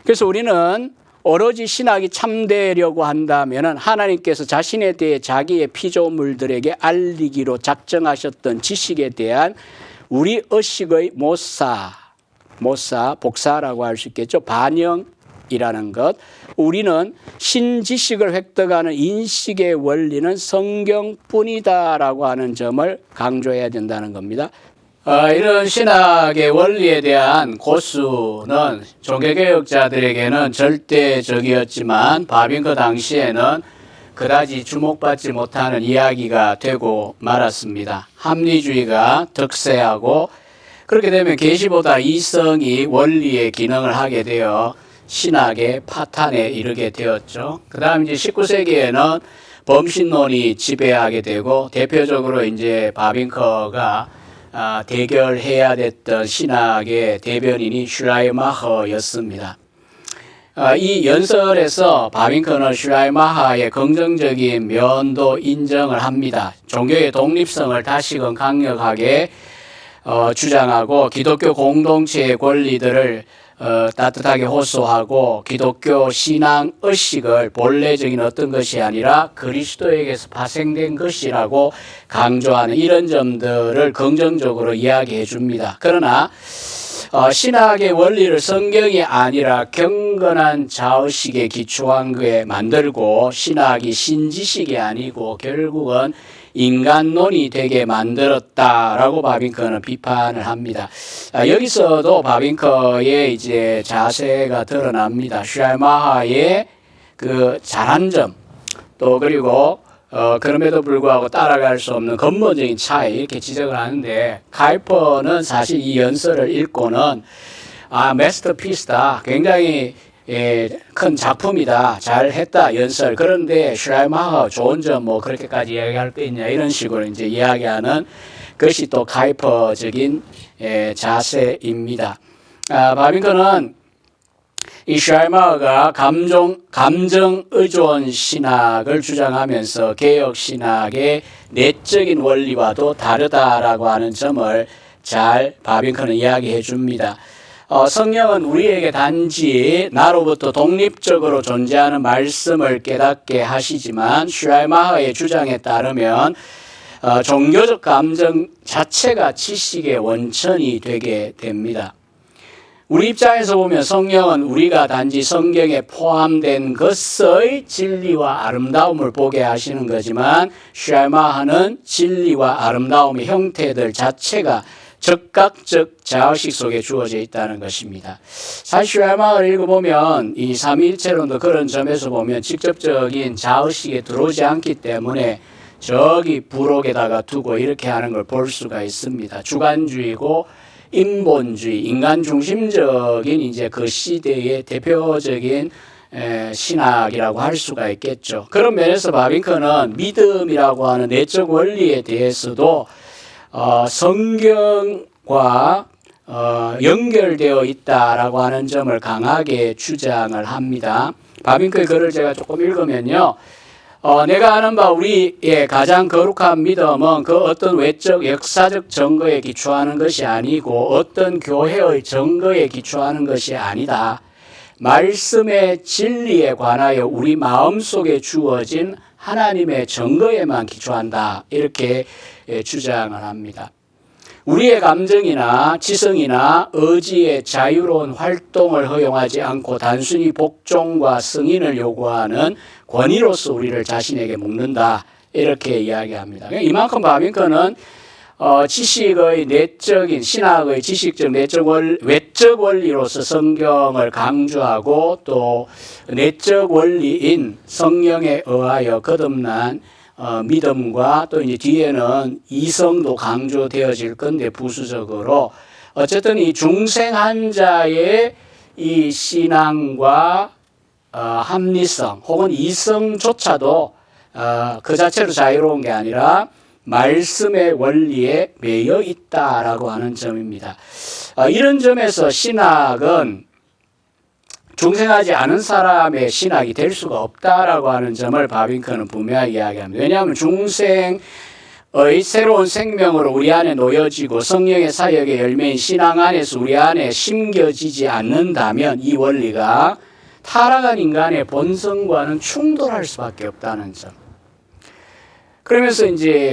그래서 우리는 오로지 신학이 참되려고 한다면 하나님께서 자신에 대해 자기의 피조물들에게 알리기로 작정하셨던 지식에 대한 우리 의식의 복사라고 할 수 있겠죠. 반영이라는 것. 우리는 신지식을 획득하는 인식의 원리는 성경뿐이다라고 하는 점을 강조해야 된다는 겁니다. 이런 신학의 원리에 대한 고수는 종교개혁자들에게는 절대적이었지만 바빙크 당시에는 그다지 주목받지 못하는 이야기가 되고 말았습니다. 합리주의가 득세하고 그렇게 되면 계시보다 이성이 원리의 기능을 하게 되어 신학의 파탄에 이르게 되었죠. 그 다음 이제 19세기에는 범신론이 지배하게 되고 대표적으로 이제 바빙커가 대결해야 됐던 신학의 대변인이 슈라이마허였습니다. 이 연설에서 바빙커는 슈라이마허의 긍정적인 면도 인정을 합니다. 종교의 독립성을 다시금 강력하게 주장하고 기독교 공동체의 권리들을 따뜻하게 호소하고 기독교 신앙 의식을 본래적인 어떤 것이 아니라 그리스도에게서 파생된 것이라고 강조하는 이런 점들을 긍정적으로 이야기해 줍니다. 그러나 신학의 원리를 성경이 아니라 경건한 자의식에 기초한 것에 만들고 신학이 신지식이 아니고 결국은 인간론이 되게 만들었다라고 바빙커는 비판을 합니다. 여기서도 바빙커의 이제 자세가 드러납니다. 슈라이마허의 그 잘한 점, 또 그리고 그럼에도 불구하고 따라갈 수 없는 근본적인 차이 이렇게 지적을 하는데 카이퍼는 사실 이 연설을 읽고는 마스터피스다. 굉장히 큰 작품이다. 잘했다 연설. 그런데 슈라이마허 좋은 점 뭐 그렇게까지 이야기할 거 있냐 이런 식으로 이제 이야기하는 것이 또 카이퍼적인 자세입니다. 바빙커는 이 슈라이마허가 감정 의존 신학을 주장하면서 개혁 신학의 내적인 원리와도 다르다라고 하는 점을 잘 바빙커는 이야기해 줍니다. 성령은 우리에게 단지 나로부터 독립적으로 존재하는 말씀을 깨닫게 하시지만 슈라이마허의 주장에 따르면 종교적 감정 자체가 지식의 원천이 되게 됩니다. 우리 입장에서 보면 성령은 우리가 단지 성경에 포함된 것의 진리와 아름다움을 보게 하시는 거지만 슈라이마허는 진리와 아름다움의 형태들 자체가 적각적 자의식 속에 주어져 있다는 것입니다. 사실 슈라이마허를 읽어보면 이 삼위일체론도 그런 점에서 보면 직접적인 자의식에 들어오지 않기 때문에 저기 부록에다가 두고 이렇게 하는 걸 볼 수가 있습니다. 주관주의고 인본주의, 인간 중심적인 이제 그 시대의 대표적인 신학이라고 할 수가 있겠죠. 그런 면에서 바빙커는 믿음이라고 하는 내적 원리에 대해서도 성경과 연결되어 있다라고 하는 점을 강하게 주장을 합니다. 바빙커의 글을 제가 조금 읽으면요. 내가 아는 바 우리의 가장 거룩한 믿음은 그 어떤 외적 역사적 증거에 기초하는 것이 아니고 어떤 교회의 증거에 기초하는 것이 아니다. 말씀의 진리에 관하여 우리 마음속에 주어진 하나님의 증거에만 기초한다. 이렇게 주장을 합니다. 우리의 감정이나 지성이나 의지의 자유로운 활동을 허용하지 않고 단순히 복종과 승인을 요구하는 권위로서 우리를 자신에게 묶는다. 이렇게 이야기합니다. 이만큼 바빙커는 지식의 내적인 신학의 지식적 외적 원리로서 성경을 강조하고 또 내적 원리인 성령에 의하여 거듭난 믿음과 또 이제 뒤에는 이성도 강조되어질 건데 부수적으로 어쨌든 이 중생한 자의 이 신앙과 합리성 혹은 이성조차도 그 자체로 자유로운 게 아니라 말씀의 원리에 매여 있다라고 하는 점입니다. 이런 점에서 신학은 중생하지 않은 사람의 신학이 될 수가 없다라고 하는 점을 바빙커는 분명하게 이야기합니다. 왜냐하면 중생의 새로운 생명으로 우리 안에 놓여지고 성령의 사역의 열매인 신앙 안에서 우리 안에 심겨지지 않는다면 이 원리가 타락한 인간의 본성과는 충돌할 수밖에 없다는 점. 그러면서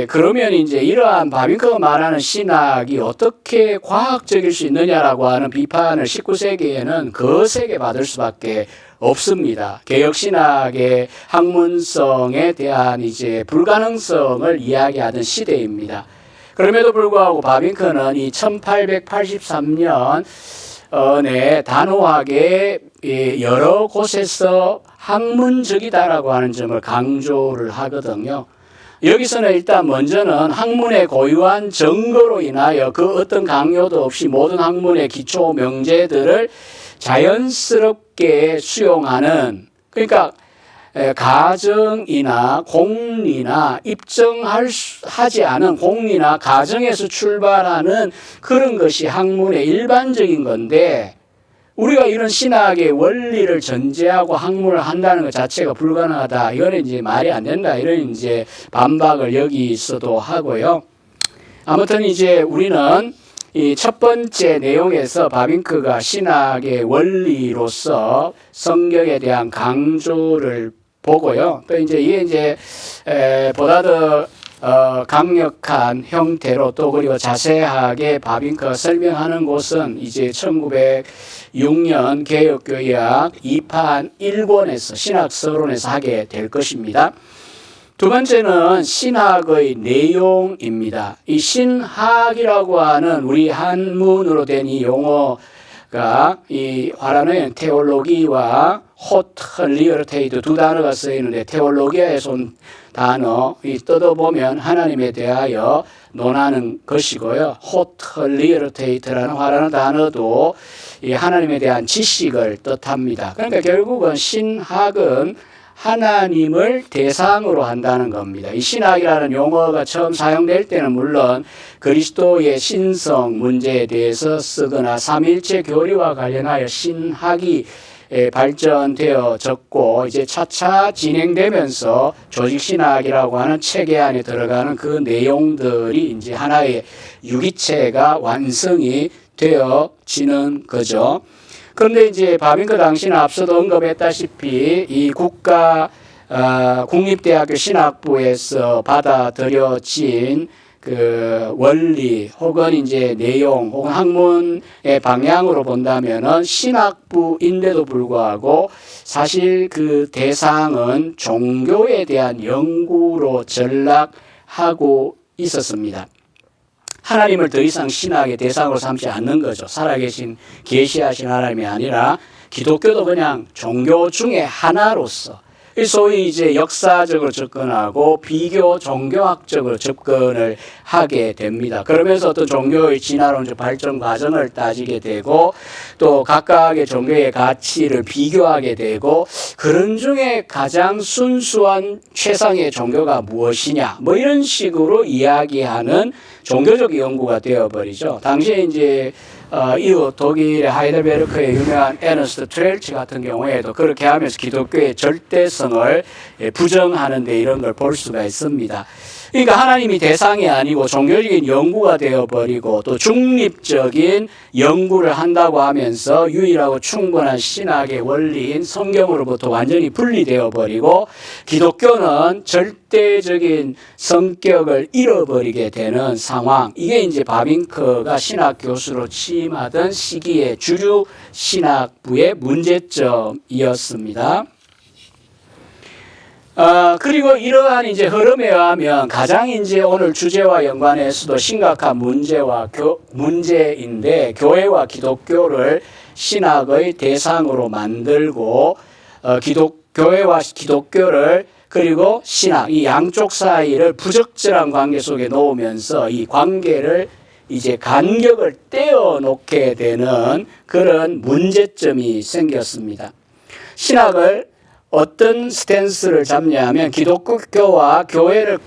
그러면 이러한 바빙커가 말하는 신학이 어떻게 과학적일 수 있느냐라고 하는 비판을 19세기에는 거세게 받을 수밖에 없습니다. 개혁신학의 학문성에 대한 불가능성을 이야기하던 시대입니다. 그럼에도 불구하고 바빙크는 이 1883년 에 단호하게 여러 곳에서 학문적이다라고 하는 점을 강조를 하거든요. 여기서는 일단 먼저는 학문의 고유한 증거로 인하여 그 어떤 강요도 없이 모든 학문의 기초 명제들을 자연스럽게 수용하는, 그러니까 가정이나 공리나 입증하지 않은 공리나 가정에서 출발하는 그런 것이 학문의 일반적인 건데, 우리가 이런 신학의 원리를 전제하고 학문을 한다는 것 자체가 불가능하다. 이거는 이제 말이 안 된다. 이런 이제 반박을 여기서도 하고요. 아무튼 이제 우리는 이 첫 번째 내용에서 바빙크가 신학의 원리로서 성경에 대한 강조를 보고요. 또 이제 이게 이제 보다 더 강력한 형태로 또 그리고 자세하게 바빙크가 설명하는 곳은 이제 1906년 개혁교약 2판 1권에서 신학서론에서 하게 될 것입니다. 두 번째는 신학의 내용입니다. 이 신학이라고 하는 우리 한문으로 된 이 용어가 이 화라는 테올로기와 호틀리어테이드 두 단어가 쓰이는데, 테올로기아에서 온 단어, 이 뜯어보면 하나님에 대하여 논하는 것이고요. 호틀리어테이트라는 화라는 단어도 이 하나님에 대한 지식을 뜻합니다. 그러니까 결국은 신학은 하나님을 대상으로 한다는 겁니다. 이 신학이라는 용어가 처음 사용될 때는 물론 그리스도의 신성 문제에 대해서 쓰거나 삼위일체 교리와 관련하여 신학이 발전되어졌고, 이제 차차 진행되면서 조직신학이라고 하는 체계 안에 들어가는 그 내용들이 이제 하나의 유기체가 완성이 되어지는 거죠. 그런데 이제 바빙크 당시는 앞서도 언급했다시피 이 국립대학교 신학부에서 받아들여진 그 원리 혹은 이제 내용 혹은 학문의 방향으로 본다면은 신학부인데도 불구하고 사실 그 대상은 종교에 대한 연구로 전락하고 있었습니다. 하나님을 더 이상 신학의 대상으로 삼지 않는 거죠. 살아계신 계시하신 하나님이 아니라 기독교도 그냥 종교 중에 하나로서 소위 이제 역사적으로 접근하고 비교 종교학적으로 접근을 하게 됩니다. 그러면서 어떤 종교의 진화론적 발전 과정을 따지게 되고 또 각각의 종교의 가치를 비교하게 되고, 그런 중에 가장 순수한 최상의 종교가 무엇이냐 뭐 이런 식으로 이야기하는 종교적 연구가 되어버리죠. 당시에 이제 이후 독일의 하이델베르크의 유명한 에너스트 트렐치 같은 경우에도 그렇게 하면서 기독교의 절대성을 부정하는 데 이런 걸 볼 수가 있습니다. 그러니까 하나님이 대상이 아니고 종교적인 연구가 되어버리고 또 중립적인 연구를 한다고 하면서 유일하고 충분한 신학의 원리인 성경으로부터 완전히 분리되어버리고 기독교는 절대적인 성격을 잃어버리게 되는 상황. 이게 이제 바빙크가 신학 교수로 취임하던 시기의 주류 신학부의 문제점이었습니다. 그리고 이러한 이제 흐름에 의하면 가장 이제 오늘 주제와 연관해서도 심각한 문제인데, 교회와 기독교를 신학의 대상으로 만들고, 교회와 기독교를 그리고 신학, 이 양쪽 사이를 부적절한 관계 속에 놓으면서 이 관계를 이제 간격을 떼어놓게 되는 그런 문제점이 생겼습니다. 신학을 어떤 스탠스를 잡냐면 기독교와 교회를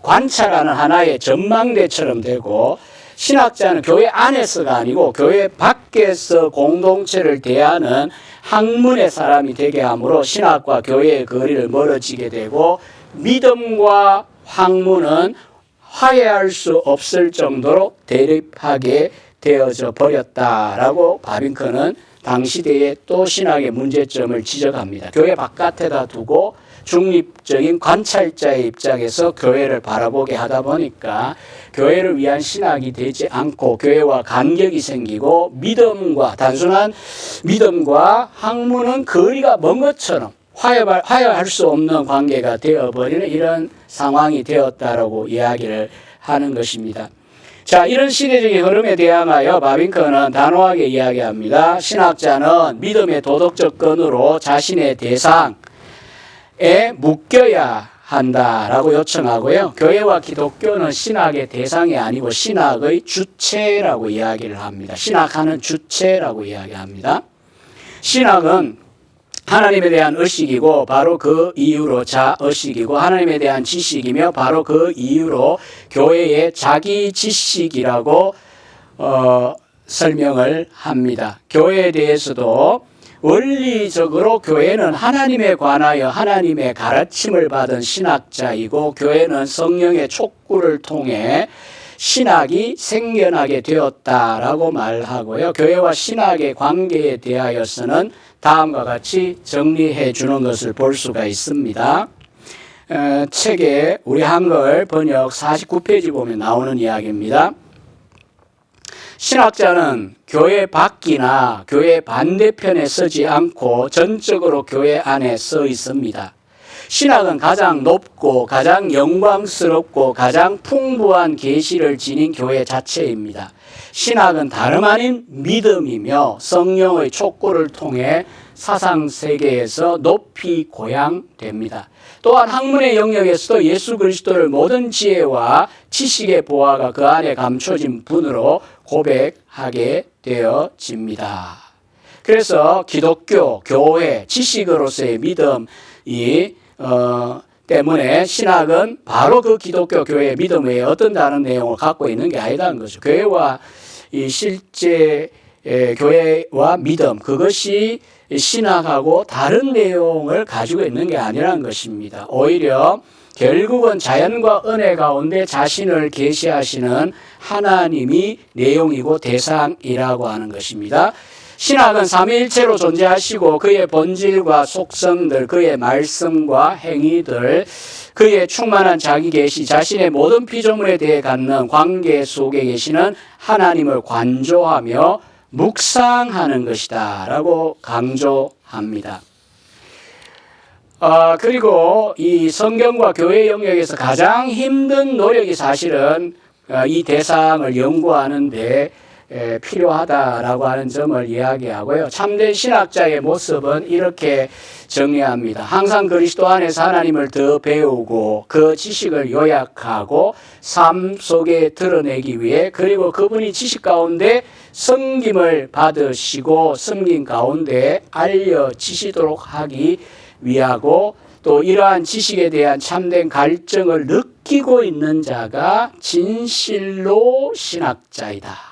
관찰하는 하나의 전망대처럼 되고, 신학자는 교회 안에서가 아니고 교회 밖에서 공동체를 대하는 학문의 사람이 되게 하므로 신학과 교회의 거리를 멀어지게 되고, 믿음과 학문은 화해할 수 없을 정도로 대립하게 되어져 버렸다라고 바빙크는 당시대의 또 신학의 문제점을 지적합니다. 교회 바깥에다 두고 중립적인 관찰자의 입장에서 교회를 바라보게 하다 보니까 교회를 위한 신학이 되지 않고 교회와 간격이 생기고, 단순한 믿음과 학문은 거리가 먼 것처럼 화해할 수 없는 관계가 되어버리는 이런 상황이 되었다라고 이야기를 하는 것입니다. 자, 이런 시대적인 흐름에 대항하여 바빙컨은 단호하게 이야기합니다. 신학자는 믿음의 도덕적 근으로 자신의 대상에 묶여야 한다라고 요청하고요. 교회와 기독교는 신학의 대상이 아니고 신학의 주체라고 이야기를 합니다. 신학하는 주체라고 이야기합니다. 신학은 하나님에 대한 의식이고 바로 그 이유로 자의식이고 하나님에 대한 지식이며 바로 그 이유로 교회의 자기 지식이라고 설명을 합니다. 교회에 대해서도 원리적으로 교회는 하나님에 관하여 하나님의 가르침을 받은 신학자이고 교회는 성령의 촉구를 통해 신학이 생겨나게 되었다라고 말하고요. 교회와 신학의 관계에 대하여서는 다음과 같이 정리해 주는 것을 볼 수가 있습니다. 책에 우리 한글 번역 49페이지 보면 나오는 이야기입니다. 신학자는 교회 밖이나 교회 반대편에 서지 않고 전적으로 교회 안에 서 있습니다. 신학은 가장 높고 가장 영광스럽고 가장 풍부한 계시를 지닌 교회 자체입니다. 신학은 다름 아닌 믿음이며 성령의 촉구를 통해 사상세계에서 높이 고양됩니다. 또한 학문의 영역에서도 예수 그리스도를 모든 지혜와 지식의 보화가 그 안에 감춰진 분으로 고백하게 되어집니다. 그래서 기독교, 교회, 지식으로서의 믿음이 때문에 신학은 바로 그 기독교 교회의 믿음 외에 어떤 다른 내용을 갖고 있는 게 아니라는 거죠. 교회와 이 실제 교회와 믿음, 그것이 신학하고 다른 내용을 가지고 있는 게 아니라는 것입니다. 오히려 결국은 자연과 은혜 가운데 자신을 계시하시는 하나님이 내용이고 대상이라고 하는 것입니다. 신학은 삼위일체로 존재하시고 그의 본질과 속성들, 그의 말씀과 행위들, 그의 충만한 자기 계시, 자신의 모든 피조물에 대해 갖는 관계 속에 계시는 하나님을 관조하며 묵상하는 것이다 라고 강조합니다. 그리고 이 성경과 교회 영역에서 가장 힘든 노력이 사실은 이 대상을 연구하는 데 필요하다라고 하는 점을 이야기하고요. 참된 신학자의 모습은 이렇게 정리합니다. 항상 그리스도 안에서 하나님을 더 배우고 그 지식을 요약하고 삶 속에 드러내기 위해 그리고 그분이 지식 가운데 섬김을 받으시고 섬긴 가운데 알려지시도록 하기 위하고 또 이러한 지식에 대한 참된 갈증을 느끼고 있는 자가 진실로 신학자이다.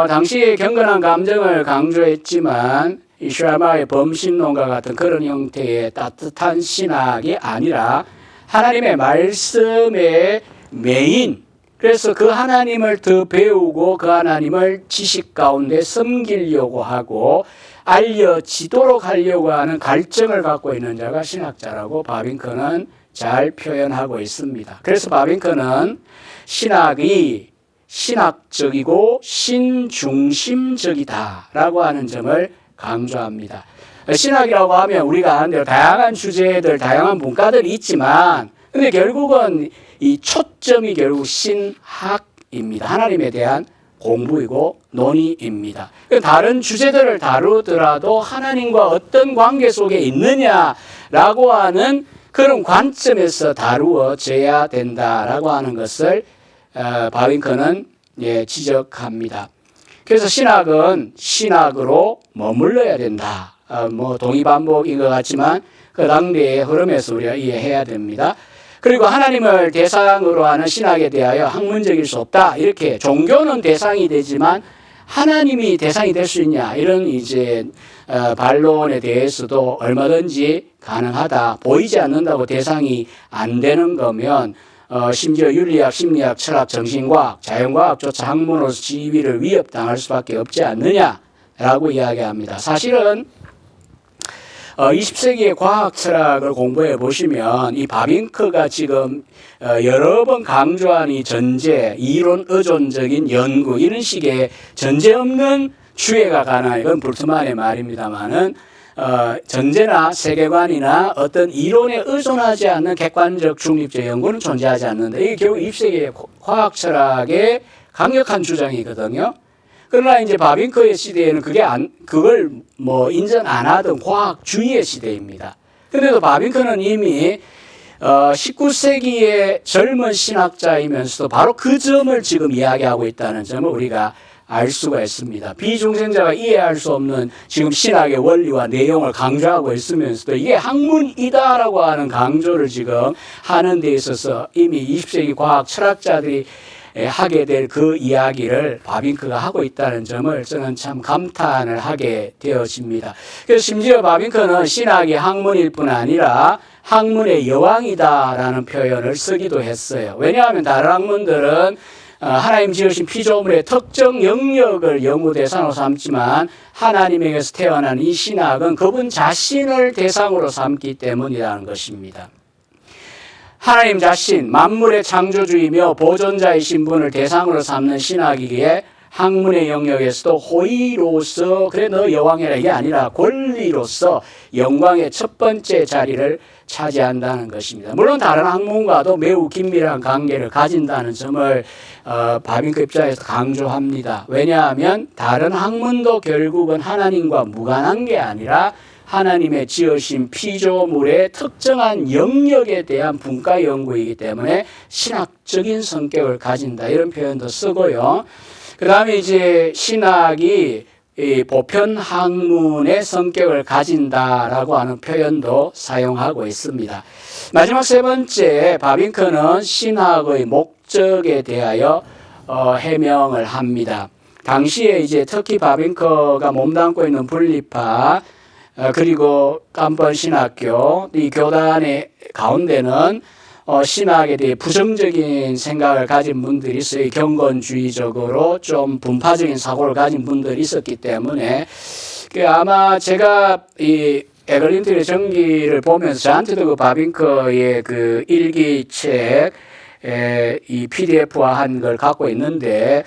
당시의 경건한 감정을 강조했지만 이 슈라마의 범신론과 같은 그런 형태의 따뜻한 신학이 아니라 하나님의 말씀의 메인, 그래서 그 하나님을 더 배우고 그 하나님을 지식 가운데 섬기려고 하고 알려지도록 하려고 하는 갈증을 갖고 있는 자가 신학자라고 바빙컨은 잘 표현하고 있습니다. 그래서 바빙컨은 신학이 신학적이고 신중심적이다라고 하는 점을 강조합니다. 신학이라고 하면 우리가 아는 대로 다양한 주제들, 다양한 문과들이 있지만 근데 결국은 이 초점이 결국 신학입니다. 하나님에 대한 공부이고 논의입니다. 다른 주제들을 다루더라도 하나님과 어떤 관계 속에 있느냐라고 하는 그런 관점에서 다루어져야 된다라고 하는 것을 바빙컨은 지적합니다. 그래서 신학은 신학으로 머물러야 된다. 동의반복인 것 같지만 그 당대의 흐름에서 우리가 이해해야 됩니다. 그리고 하나님을 대상으로 하는 신학에 대하여 학문적일 수 없다. 이렇게 종교는 대상이 되지만 하나님이 대상이 될 수 있냐 이런 이제 반론에 대해서도 얼마든지 가능하다. 보이지 않는다고 대상이 안 되는 거면 심지어 윤리학, 심리학, 철학, 정신과학, 자연과학조차 학문으로서 지위를 위협당할 수밖에 없지 않느냐라고 이야기합니다. 사실은 20세기의 과학 철학을 공부해 보시면 이 바빙크가 지금 여러 번 강조한 이 전제, 이론 의존적인 연구 이런 식의 전제 없는 주해가 가능한 이건 불트만의 말입니다만은 전제나 세계관이나 어떤 이론에 의존하지 않는 객관적 중립적 연구는 존재하지 않는다. 이게 결국 20세기의 과학 철학의 강력한 주장이거든요. 그러나 이제 바빙크의 시대에는 그걸 뭐 인정 안 하던 과학주의의 시대입니다. 그런데도 바빙크는 이미 19세기의 젊은 신학자이면서도 바로 그 점을 지금 이야기하고 있다는 점을 우리가 알 수가 있습니다. 비중생자가 이해할 수 없는 지금 신학의 원리와 내용을 강조하고 있으면서도 이게 학문이다라고 하는 강조를 지금 하는 데 있어서 이미 20세기 과학 철학자들이 하게 될 그 이야기를 바빙크가 하고 있다는 점을 저는 참 감탄을 하게 되어집니다. 그래서 심지어 바빙크는 신학이 학문일 뿐 아니라 학문의 여왕이다라는 표현을 쓰기도 했어요. 왜냐하면 다른 학문들은 하나님 지으신 피조물의 특정 영역을 연구 대상으로 삼지만 하나님에게서 태어난 이 신학은 그분 자신을 대상으로 삼기 때문이라는 것입니다. 하나님 자신, 만물의 창조주이며 보존자이신 분을 대상으로 삼는 신학이기에 학문의 영역에서도 호의로서 그래 너 여왕이라 이게 아니라 권리로서 영광의 첫 번째 자리를 차지한다는 것입니다. 물론 다른 학문과도 매우 긴밀한 관계를 가진다는 점을 바빙크 입장에서 강조합니다. 왜냐하면 다른 학문도 결국은 하나님과 무관한 게 아니라 하나님의 지으신 피조물의 특정한 영역에 대한 분과 연구이기 때문에 신학적인 성격을 가진다 이런 표현도 쓰고요. 그 다음에 이제 신학이 보편 학문의 성격을 가진다라고 하는 표현도 사용하고 있습니다. 마지막 세 번째, 바빙크는 신학의 목적에 대하여 해명을 합니다. 당시에 이제 특히 바빙크가 몸담고 있는 분리파 그리고 깜번 신학교 이 교단의 가운데는 신학에 대해 부정적인 생각을 가진 분들이 있어요. 경건주의적으로 좀 분파적인 사고를 가진 분들이 있었기 때문에 아마 제가 이 에글린트의 전기를 보면서 저한테도 그 바빙크의 그 일기책 이 PDF화한 걸 갖고 있는데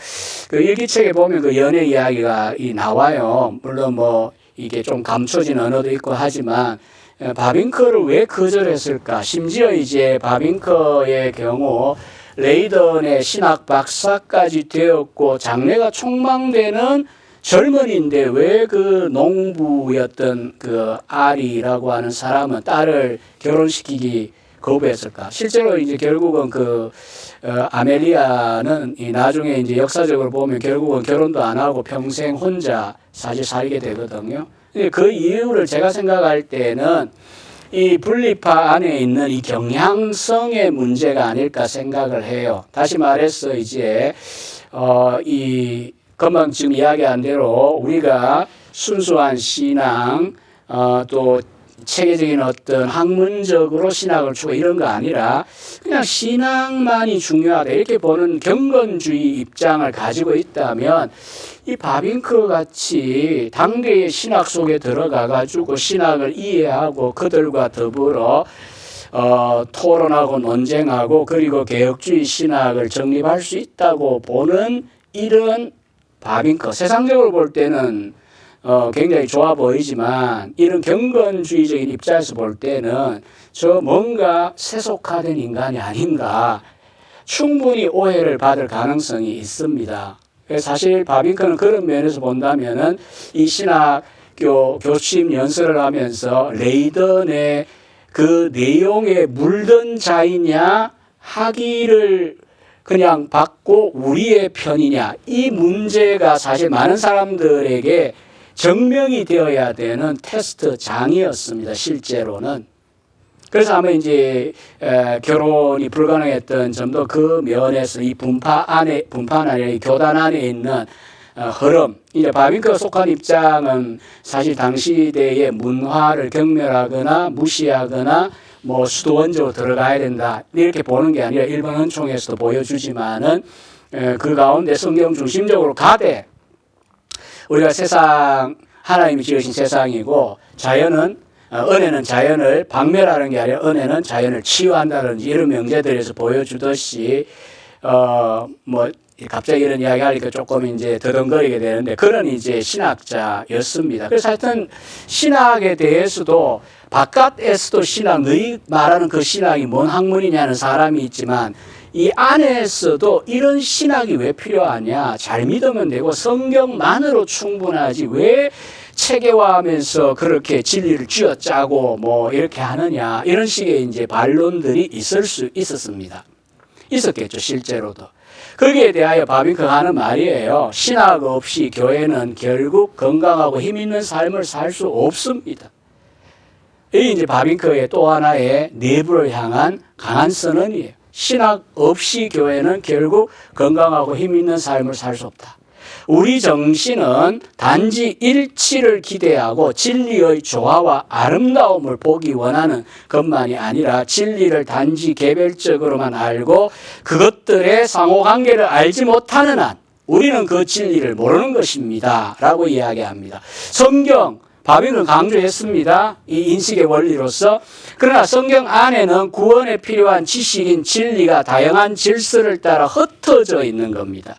그 일기책에 보면 그 연애 이야기가 나와요. 물론 뭐 이게 좀 감춰진 언어도 있고 하지만 바빙크를 왜 거절했을까? 심지어 이제 바빙크의 경우 레이던의 신학 박사까지 되었고 장래가 촉망되는 젊은이인데 왜 그 농부였던 그 아리라고 하는 사람은 딸을 결혼시키기 거부했을까? 실제로 이제 결국은 그 아멜리아는 나중에 이제 역사적으로 보면 결국은 결혼도 안 하고 평생 혼자 사실 살게 되거든요. 그 이유를 제가 생각할 때는 이 분리파 안에 있는 이 경향성의 문제가 아닐까 생각을 해요. 다시 말해서 이제 이 금방 지금 이야기한 대로 우리가 순수한 신앙 또 체계적인 어떤 학문적으로 신학을 추구 이런 거 아니라 그냥 신앙만이 중요하다 이렇게 보는 경건주의 입장을 가지고 있다면 이 바빙크 같이 당대의 신학 속에 들어가 가지고 신학을 이해하고 그들과 더불어 토론하고 논쟁하고 그리고 개혁주의 신학을 정립할 수 있다고 보는 이런 바빙크 세상적으로 볼 때는 굉장히 좋아 보이지만 이런 경건주의적인 입장에서 볼 때는 저 뭔가 세속화된 인간이 아닌가 충분히 오해를 받을 가능성이 있습니다. 사실 바빙크는 그런 면에서 본다면은 이 신학교 교침 연설을 하면서 레이던의 그 내용에 물든 자이냐 학위를 그냥 받고 우리의 편이냐 이 문제가 사실 많은 사람들에게 증명이 되어야 되는 테스트 장이었습니다. 실제로는. 그래서 아마 이제 결혼이 불가능했던 점도 그 면에서 이 분파는 아니라 이 교단 안에 있는 흐름. 이제 바빙크가 속한 입장은 사실 당시 시대의 문화를 경멸하거나 무시하거나 뭐 수도원적으로 들어가야 된다 이렇게 보는 게 아니라 일반 은총에서도 보여주지만은 그 가운데 성경 중심적으로 가되 우리가 세상 하나님이 지으신 세상이고 자연은 은혜는 자연을 박멸하는 게 아니라 은혜는 자연을 치유한다든지 이런 명제들에서 보여주듯이 뭐 갑자기 이런 이야기 하니까 조금 이제 더듬거리게 되는데 그런 이제 신학자였습니다. 그래서 하여튼 신학에 대해서도 바깥에서도 신학, 너희 말하는 그 신학이 뭔 학문이냐는 사람이 있지만 이 안에서도 이런 신학이 왜 필요하냐? 잘 믿으면 되고 성경만으로 충분하지 왜 체계화하면서 그렇게 진리를 쥐어짜고 뭐 이렇게 하느냐? 이런 식의 이제 반론들이 있을 수 있었습니다. 있었겠죠, 실제로도. 거기에 대하여 바빙크가 하는 말이에요. 신학 없이 교회는 결국 건강하고 힘 있는 삶을 살 수 없습니다. 이게 이제 바빙크의 또 하나의 내부를 향한 강한 선언이에요. 신학 없이 교회는 결국 건강하고 힘 있는 삶을 살 수 없다. 우리 정신은 단지 일치를 기대하고 진리의 조화와 아름다움을 보기 원하는 것만이 아니라 진리를 단지 개별적으로만 알고 그것들의 상호관계를 알지 못하는 한 우리는 그 진리를 모르는 것입니다. 라고 이야기합니다. 성경, 바빙크는 강조했습니다. 이 인식의 원리로서. 그러나 성경 안에는 구원에 필요한 지식인 진리가 다양한 질서를 따라 흩어져 있는 겁니다.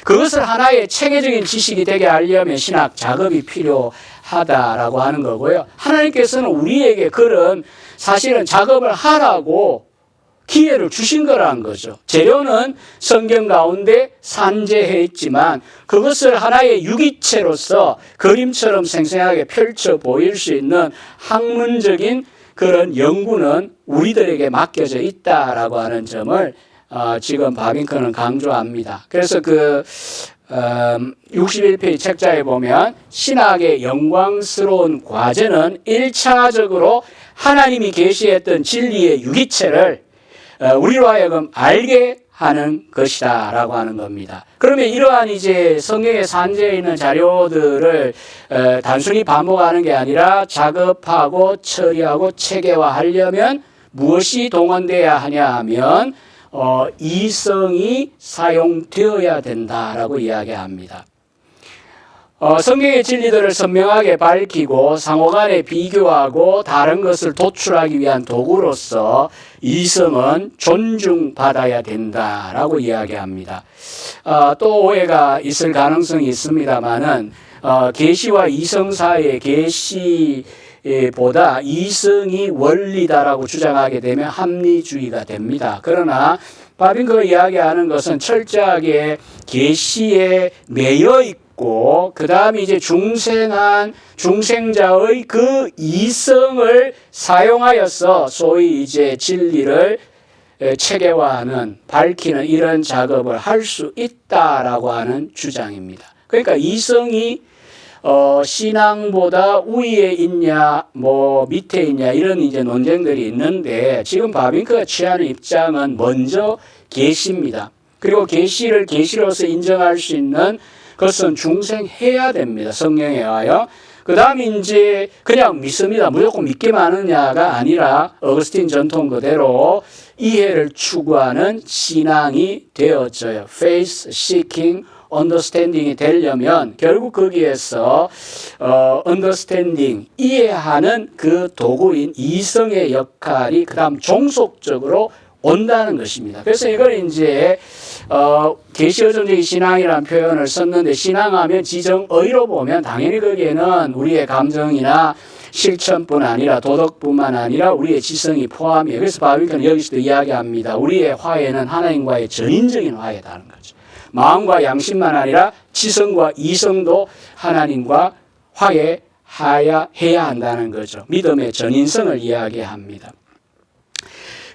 그것을 하나의 체계적인 지식이 되게 하려면 신학 작업이 필요하다라고 하는 거고요. 하나님께서는 우리에게 그런 사실은 작업을 하라고 기회를 주신 거라는 거죠. 재료는 성경 가운데 산재해 있지만 그것을 하나의 유기체로서 그림처럼 생생하게 펼쳐 보일 수 있는 학문적인 그런 연구는 우리들에게 맡겨져 있다라고 하는 점을 지금 바빙크는 강조합니다. 그래서 그 61페이지 책자에 보면 신학의 영광스러운 과제는 1차적으로 하나님이 계시했던 진리의 유기체를 우리로 하여금 알게 하는 것이다 라고 하는 겁니다. 그러면 이러한 이제 성경에 산재해 있는 자료들을 단순히 반복하는 게 아니라 작업하고 처리하고 체계화하려면 무엇이 동원돼야 하냐 하면 이성이 사용되어야 된다라고 이야기합니다. 성경의 진리들을 선명하게 밝히고 상호간에 비교하고 다른 것을 도출하기 위한 도구로서 이성은 존중받아야 된다라고 이야기합니다. 또 오해가 있을 가능성이 있습니다만은 계시와 이성 사이의 계시보다 이성이 원리다라고 주장하게 되면 합리주의가 됩니다. 그러나 바빙크가 이야기하는 것은 철저하게 계시에 매여 있고 그 다음에 이제 중생자의 그 이성을 사용하여서 소위 이제 진리를 체계화하는 밝히는 이런 작업을 할 수 있다라고 하는 주장입니다. 그러니까 이성이 신앙보다 위에 있냐, 뭐 밑에 있냐 이런 이제 논쟁들이 있는데 지금 바빙크가 취하는 입장은 먼저 계시입니다. 그리고 계시를 계시로서 인정할 수 있는 그것은 중생해야 됩니다. 성경에 의하여. 그 다음에 이제 그냥 믿습니다. 무조건 믿기만 하느냐가 아니라 어거스틴 전통 그대로 이해를 추구하는 신앙이 되어져요. Faith seeking understanding이 되려면 결국 거기에서 understanding, 이해하는 그 도구인 이성의 역할이 그 다음 종속적으로 온다는 것입니다. 그래서 이걸 이제 계시의존적인 신앙이라는 표현을 썼는데 신앙하면 지정의로 보면 당연히 거기에는 우리의 감정이나 실천뿐 아니라 도덕뿐만 아니라 우리의 지성이 포함이에요. 그래서 바빙크는 여기서도 이야기합니다. 우리의 화해는 하나님과의 전인적인 화해다는 거죠. 마음과 양심만 아니라 지성과 이성도 하나님과 화해해야 한다는 거죠. 믿음의 전인성을 이야기합니다.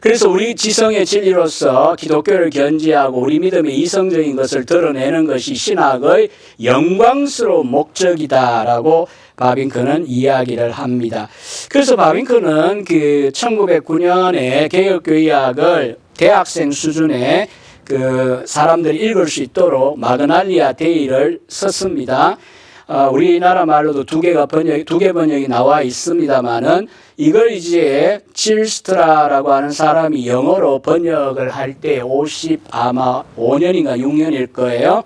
그래서 우리 지성의 진리로서 기독교를 견지하고 우리 믿음의 이성적인 것을 드러내는 것이 신학의 영광스러운 목적이다라고 바빙크는 이야기를 합니다. 그래서 바빙크는 그 1909년에 개혁교의학을 대학생 수준의 그 사람들이 읽을 수 있도록 마그날리아 데이를 썼습니다. 우리나라 말로도 두 개 번역이 나와 있습니다만은 이걸 이제 질스트라라고 하는 사람이 영어로 번역을 할 때 아마 5년인가 6년일 거예요.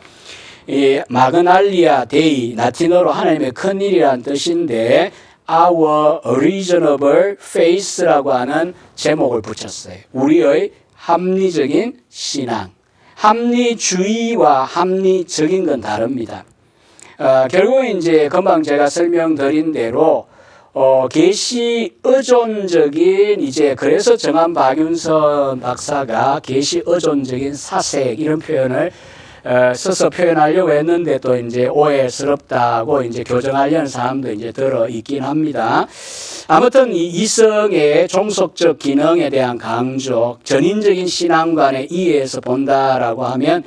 이 마그날리아 데이, 라틴어로 하나님의 큰일이라는 뜻인데 Our Reasonable Faith라고 하는 제목을 붙였어요. 우리의 합리적인 신앙. 합리주의와 합리적인 건 다릅니다. 결국은 이제 금방 제가 설명드린 대로 계시 의존적인 이제 그래서 정한 박윤선 박사가 계시 의존적인 사색 이런 표현을 써서 표현하려고 했는데 또 이제 오해스럽다고 이제 교정하려는 사람도 이제 들어 있긴 합니다. 아무튼 이 이성의 종속적 기능에 대한 강조, 전인적인 신앙관의 이해에서 본다라고 하면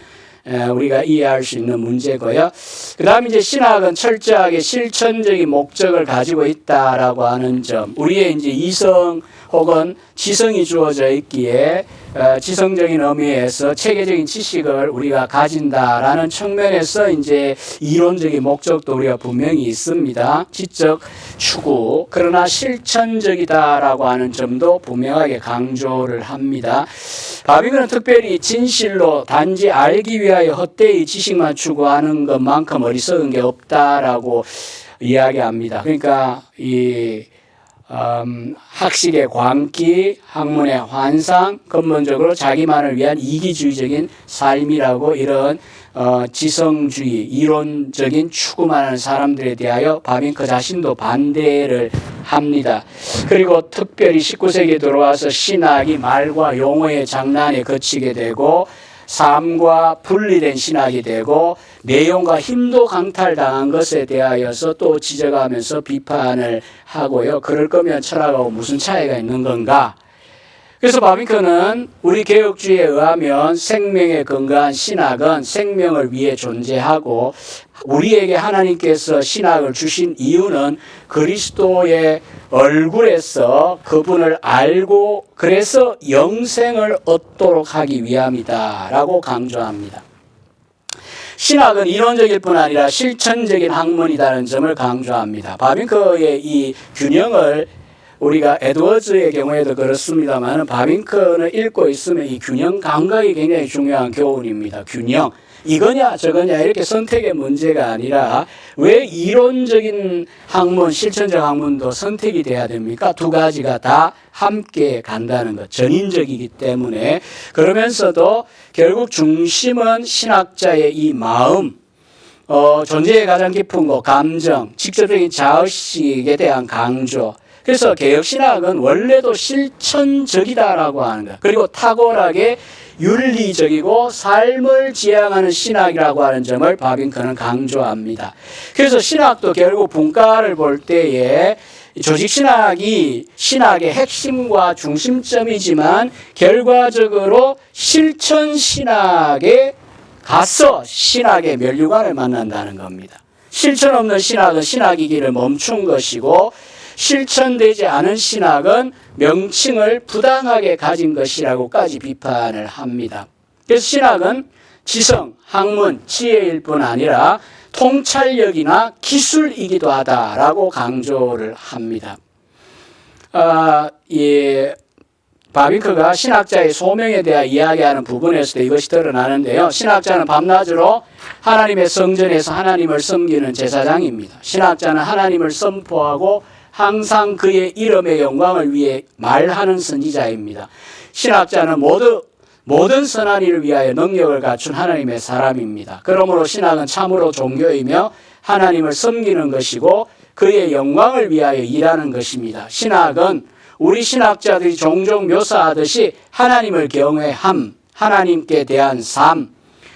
우리가 이해할 수 있는 문제고요. 그 다음에 이제 신학은 철저하게 실천적인 목적을 가지고 있다라고 하는 점, 우리의 이제 이성 혹은 지성이 주어져 있기에 지성적인 의미에서 체계적인 지식을 우리가 가진다라는 측면에서 이제 이론적인 목적도 우리가 분명히 있습니다. 지적 추구, 그러나 실천적이다라고 하는 점도 분명하게 강조를 합니다. 바비건은 특별히 진실로 단지 알기 위하여 헛되이 지식만 추구하는 것만큼 어리석은 게 없다라고 이야기합니다. 그러니까 이 학식의 광기, 학문의 환상, 근본적으로 자기만을 위한 이기주의적인 삶이라고 이런 지성주의, 이론적인 추구만 하는 사람들에 대하여 바빙크 자신도 반대를 합니다. 그리고 특별히 19세기에 들어와서 신학이 말과 용어의 장난에 그치게 되고 삶과 분리된 신학이 되고 내용과 힘도 강탈당한 것에 대하여서 또 지적하면서 비판을 하고요. 그럴 거면 철학하고 무슨 차이가 있는 건가? 그래서 바빙크는 우리 개혁주의에 의하면 생명에 근거한 신학은 생명을 위해 존재하고 우리에게 하나님께서 신학을 주신 이유는 그리스도의 얼굴에서 그분을 알고 그래서 영생을 얻도록 하기 위함이다라고 강조합니다. 신학은 이론적일 뿐 아니라 실천적인 학문이라는 점을 강조합니다. 바빙크의 이 균형을 우리가 에드워즈의 경우에도 그렇습니다만 바빙크는 읽고 있으면 이 균형 감각이 굉장히 중요한 교훈입니다. 균형. 이거냐 저거냐 이렇게 선택의 문제가 아니라 왜 이론적인 학문, 실천적 학문도 선택이 돼야 됩니까? 두 가지가 다 함께 간다는 것. 전인적이기 때문에 그러면서도 결국 중심은 신학자의 이 마음, 존재의 가장 깊은 것, 감정, 직접적인 자의식에 대한 강조. 그래서 개혁신학은 원래도 실천적이다라고 하는 것. 그리고 탁월하게 윤리적이고 삶을 지향하는 신학이라고 하는 점을 바빙크는 강조합니다. 그래서 신학도 결국 분과를 볼 때에 조직신학이 신학의 핵심과 중심점이지만 결과적으로 실천신학에 가서 신학의 면류관을 만난다는 겁니다. 실천 없는 신학은 신학의 길을 멈춘 것이고 실천되지 않은 신학은 명칭을 부당하게 가진 것이라고까지 비판을 합니다. 그래서 신학은 지성, 학문, 지혜일 뿐 아니라 통찰력이나 기술이기도 하다라고 강조를 합니다. 바빙크가 신학자의 소명에 대해 이야기하는 부분에서도 이것이 드러나는데요. 신학자는 밤낮으로 하나님의 성전에서 하나님을 섬기는 제사장입니다. 신학자는 하나님을 선포하고 항상 그의 이름의 영광을 위해 말하는 선지자입니다. 신학자는 모든 선한 일을 위하여 능력을 갖춘 하나님의 사람입니다. 그러므로 신학은 참으로 종교이며 하나님을 섬기는 것이고 그의 영광을 위하여 일하는 것입니다. 신학은 우리 신학자들이 종종 묘사하듯이 하나님을 경외함, 하나님께 대한 삶,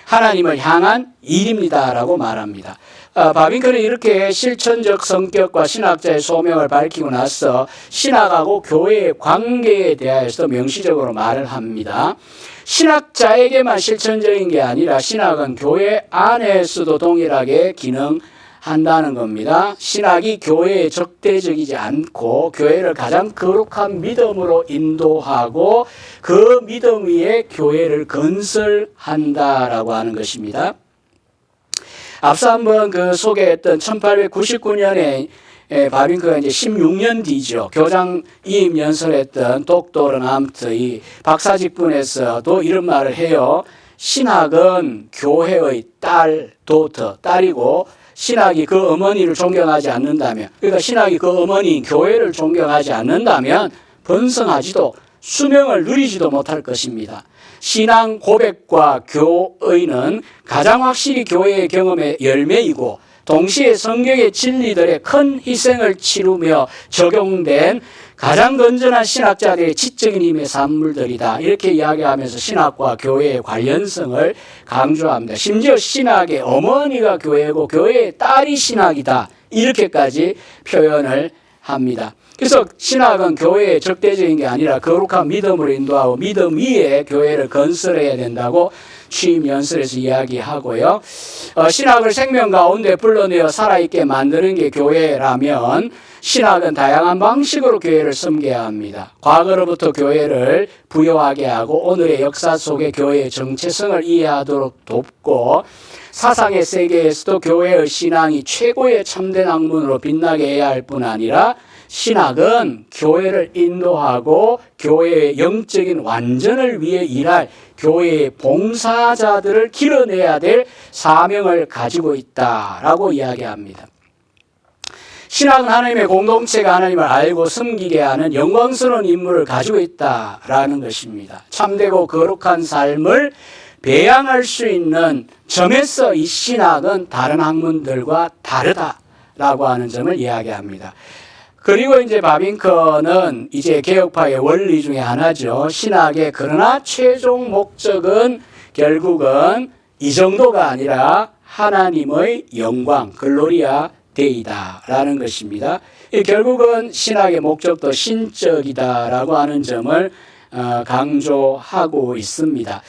하나님을 향한 일입니다라고 말합니다. 바빙크는 이렇게 실천적 성격과 신학자의 소명을 밝히고 나서 신학하고 교회의 관계에 대해서 명시적으로 말을 합니다. 신학자에게만 실천적인 게 아니라 신학은 교회 안에서도 동일하게 기능한다는 겁니다. 신학이 교회에 적대적이지 않고 교회를 가장 거룩한 믿음으로 인도하고 그 믿음 위에 교회를 건설한다라고 하는 것입니다. 앞서 한번 소개했던 1899년에 바빙크가 이제 16년 뒤죠. 교장 이임 연설했던 독도른 암트의 박사직분에서도 이런 말을 해요. 신학은 교회의 딸이고 신학이 그 어머니를 존경하지 않는다면, 그러니까 신학이 그 어머니인 교회를 존경하지 않는다면 번성하지도 수명을 누리지도 못할 것입니다. 신앙 고백과 교의는 가장 확실히 교회의 경험의 열매이고 동시에 성경의 진리들의 큰 희생을 치르며 적용된 가장 건전한 신학자들의 지적인 힘의 산물들이다. 이렇게 이야기하면서 신학과 교회의 관련성을 강조합니다. 심지어 신학의 어머니가 교회고 교회의 딸이 신학이다. 이렇게까지 표현을 합니다. 그래서 신학은 교회의 적대적인 게 아니라 거룩한 믿음으로 인도하고 믿음 위에 교회를 건설해야 된다고 취임 연설에서 이야기하고요. 신학을 생명 가운데 불러내어 살아있게 만드는 게 교회라면 신학은 다양한 방식으로 교회를 섬겨야 합니다. 과거로부터 교회를 부여하게 하고 오늘의 역사 속의 교회의 정체성을 이해하도록 돕고 사상의 세계에서도 교회의 신앙이 최고의 참된 학문으로 빛나게 해야 할 뿐 아니라 신학은 교회를 인도하고 교회의 영적인 완전을 위해 일할 교회의 봉사자들을 길러내야 될 사명을 가지고 있다라고 이야기합니다. 신학은 하나님의 공동체가 하나님을 알고 섬기게 하는 영광스러운 임무를 가지고 있다라는 것입니다. 참되고 거룩한 삶을 배양할 수 있는 점에서 이 신학은 다른 학문들과 다르다라고 하는 점을 이야기합니다. 그리고 이제 바빙컨은 이제 개혁파의 원리 중에 하나죠. 신학의 그러나 최종 목적은 결국은 이 정도가 아니라 하나님의 영광, 글로리아 데이다라는 것입니다. 결국은 신학의 목적도 신적이다라고 하는 점을 강조하고 있습니다.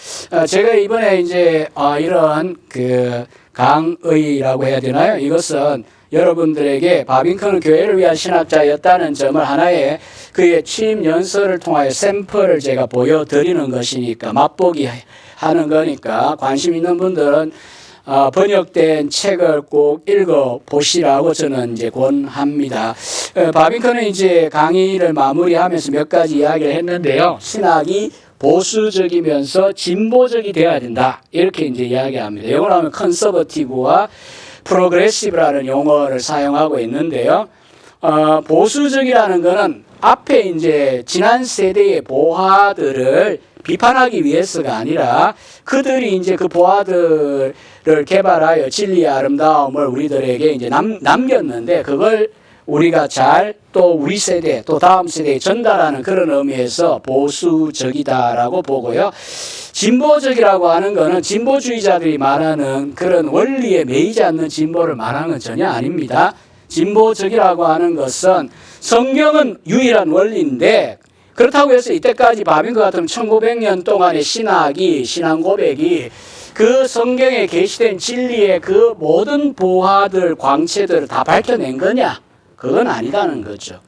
제가 이번에 이제 이런 그 강의라고 해야 되나요? 이것은 여러분들에게 바빙컨은 교회를 위한 신학자였다는 점을 하나의 그의 취임 연설을 통하여 샘플을 제가 보여드리는 것이니까 맛보기 하는 거니까 관심 있는 분들은 번역된 책을 꼭 읽어보시라고 저는 이제 권합니다. 바빙컨은 이제 강의를 마무리하면서 몇 가지 이야기를 했는데요. 신학이 보수적이면서 진보적이 되어야 된다. 이렇게 이제 이야기합니다. 영어로 하면 컨서버티브와 프로그레시브라는 용어를 사용하고 있는데요. 보수적이라는 것은 앞에 이제 지난 세대의 보화들을 비판하기 위해서가 아니라 그들이 이제 그 보화들을 개발하여 진리의 아름다움을 우리들에게 이제 남겼는데 그걸 우리가 잘 또 우리 세대 또 다음 세대에 전달하는 그런 의미에서 보수적이다라고 보고요. 진보적이라고 하는 거는 진보주의자들이 말하는 그런 원리에 매이지 않는 진보를 말하는 건 전혀 아닙니다. 진보적이라고 하는 것은 성경은 유일한 원리인데 그렇다고 해서 이때까지 바빙컨 같은 1900년 동안의 신앙 고백이 그 성경에 게시된 진리의 그 모든 보화들, 광채들을 다 밝혀낸 거냐? 그건 아니다는 거죠.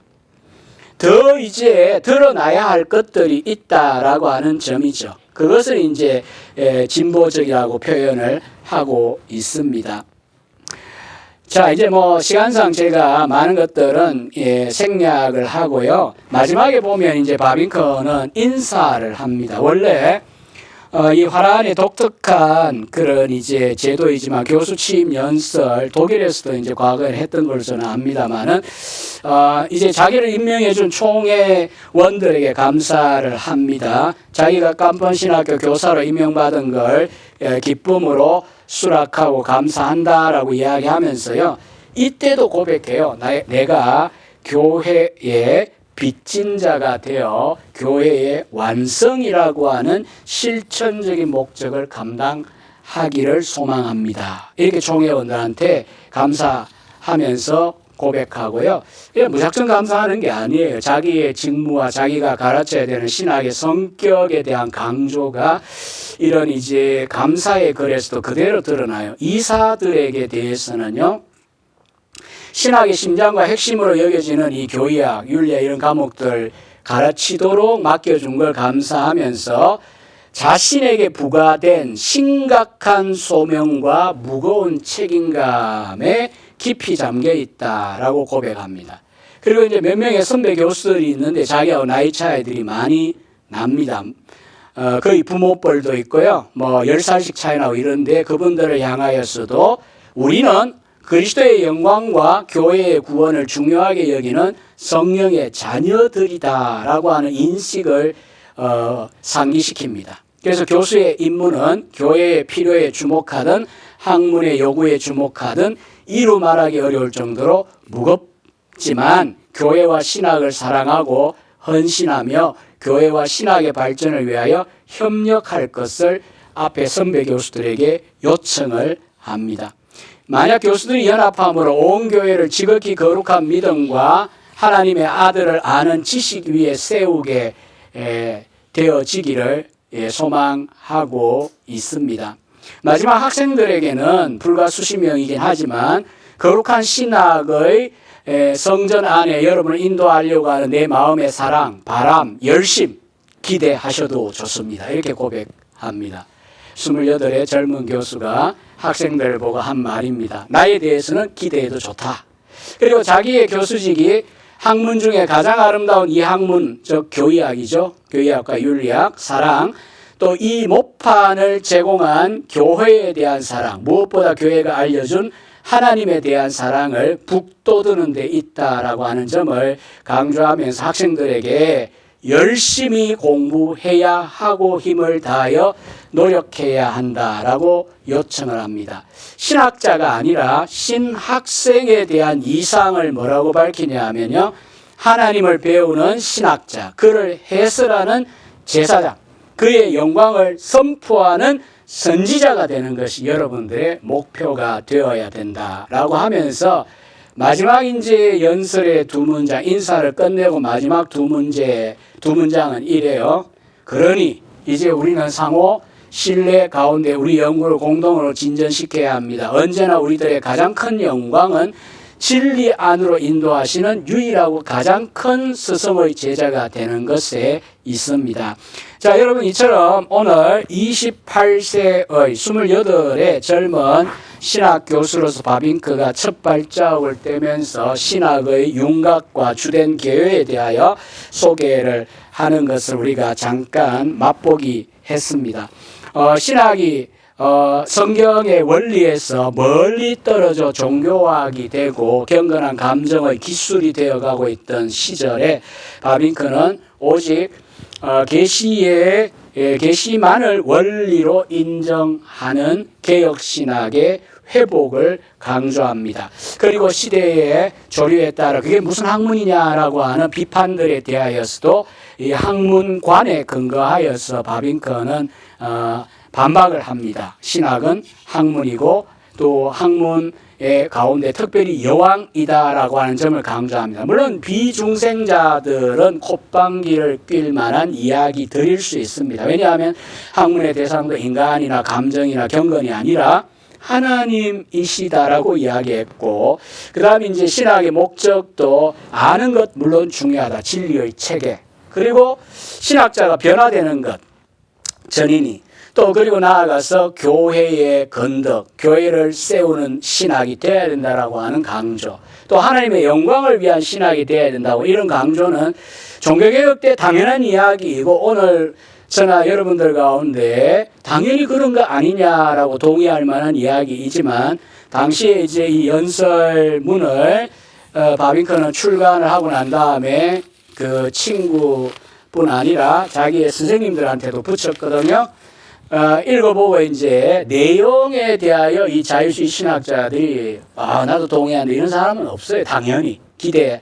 더 이제 드러나야 할 것들이 있다라고 하는 점이죠. 그것을 이제 진보적이라고 표현을 하고 있습니다. 자, 이제 뭐 시간상 제가 많은 것들은 생략을 하고요. 마지막에 보면 이제 바빙컨은 인사를 합니다. 원래 이 화란의 독특한 그런 이제 제도이지만 교수 취임 연설 독일에서도 이제 과거에 했던 걸로 저는 압니다만은 이제 자기를 임명해준 총회원들에게 감사를 합니다. 자기가 깜번 신학교 교사로 임명받은 걸 기쁨으로 수락하고 감사한다라고 이야기하면서요. 이때도 고백해요. 내가 교회의 빚진 자가 되어 교회의 완성이라고 하는 실천적인 목적을 감당하기를 소망합니다. 이렇게 총회원들한테 감사하면서 고백하고요. 무작정 감사하는 게 아니에요. 자기의 직무와 자기가 가르쳐야 되는 신학의 성격에 대한 강조가 이런 이제 감사의 글에서도 그대로 드러나요. 이사들에게 대해서는요. 신학의 심장과 핵심으로 여겨지는 이 교의학, 윤리 이런 과목들 가르치도록 맡겨준 걸 감사하면서 자신에게 부과된 심각한 소명과 무거운 책임감에 깊이 잠겨 있다라고 고백합니다. 그리고 이제 몇 명의 선배 교수들이 있는데 자기하고 나이 차이들이 많이 납니다. 거의 부모뻘도 있고요. 뭐 10살씩 차이 나고 이런데 그분들을 향하여서도 우리는 그리스도의 영광과 교회의 구원을 중요하게 여기는 성령의 자녀들이다라고 하는 인식을 상기시킵니다. 그래서 교수의 임무는 교회의 필요에 주목하든 학문의 요구에 주목하든 이루 말하기 어려울 정도로 무겁지만 교회와 신학을 사랑하고 헌신하며 교회와 신학의 발전을 위하여 협력할 것을 앞에 선배 교수들에게 요청을 합니다. 만약 교수들이 연합함으로 온 교회를 지극히 거룩한 믿음과 하나님의 아들을 아는 지식 위에 세우게 되어지기를 소망하고 있습니다. 마지막 학생들에게는 불과 수십 명이긴 하지만 거룩한 신학의 성전 안에 여러분을 인도하려고 하는 내 마음의 사랑, 바람, 열심 기대하셔도 좋습니다. 이렇게 고백합니다. 28의 젊은 교수가 학생들을 보고 한 말입니다. 나에 대해서는 기대해도 좋다. 그리고 자기의 교수직이 학문 중에 가장 아름다운 이 학문, 즉 교의학이죠. 교의학과 윤리학, 사랑, 또 이 모판을 제공한 교회에 대한 사랑, 무엇보다 교회가 알려준 하나님에 대한 사랑을 북돋우는 데 있다라고 하는 점을 강조하면서 학생들에게 열심히 공부해야 하고 힘을 다하여 노력해야 한다라고 요청을 합니다. 신학자가 아니라 신학생에 대한 이상을 뭐라고 밝히냐 하면요. 하나님을 배우는 신학자, 그를 해설하는 제사장, 그의 영광을 선포하는 선지자가 되는 것이 여러분들의 목표가 되어야 된다라고 하면서 마지막 이제 연설의 두 문장, 인사를 끝내고 마지막 두 문장은 이래요. 그러니 이제 우리는 상호 신뢰 가운데 우리 연구를 공동으로 진전시켜야 합니다. 언제나 우리들의 가장 큰 영광은 진리 안으로 인도하시는 유일하고 가장 큰 스승의 제자가 되는 것에 있습니다. 자, 여러분 이처럼 오늘 28세의 28의 젊은 신학 교수로서 바빙크가 첫 발자국을 떼면서 신학의 윤곽과 주된 개요에 대하여 소개를 하는 것을 우리가 잠깐 맛보기 했습니다. 신학이 성경의 원리에서 멀리 떨어져 종교학이 되고 경건한 감정의 기술이 되어가고 있던 시절에 바빙크는 오직 계시만을 원리로 인정하는 개혁신학의 회복을 강조합니다. 그리고 시대의 조류에 따라 그게 무슨 학문이냐라고 하는 비판들에 대하여서도 이 학문관에 근거하여서 바빙크는 반박을 합니다. 신학은 학문이고 또 학문의 가운데 특별히 여왕이다라고 하는 점을 강조합니다. 물론 비중생자들은 콧방귀를 낄 만한 이야기 드릴 수 있습니다. 왜냐하면 학문의 대상도 인간이나 감정이나 경건이 아니라 하나님이시다라고 이야기했고, 그 다음에 이제 신학의 목적도 아는 것 물론 중요하다. 진리의 체계. 그리고 신학자가 변화되는 것, 전인이. 또 그리고 나아가서 교회의 건덕, 교회를 세우는 신학이 되어야 된다라고 하는 강조. 또 하나님의 영광을 위한 신학이 되어야 된다고 이런 강조는 종교개혁 때 당연한 이야기이고 오늘 저나 여러분들 가운데 당연히 그런 거 아니냐라고 동의할 만한 이야기이지만 당시에 이제 이 연설문을 바빙크는 출간을 하고 난 다음에 그 친구뿐 아니라 자기의 선생님들한테도 붙였거든요. 읽어보고 이제 내용에 대하여 이 자유주의 신학자들이 나도 동의하는데 이런 사람은 없어요. 당연히 기대도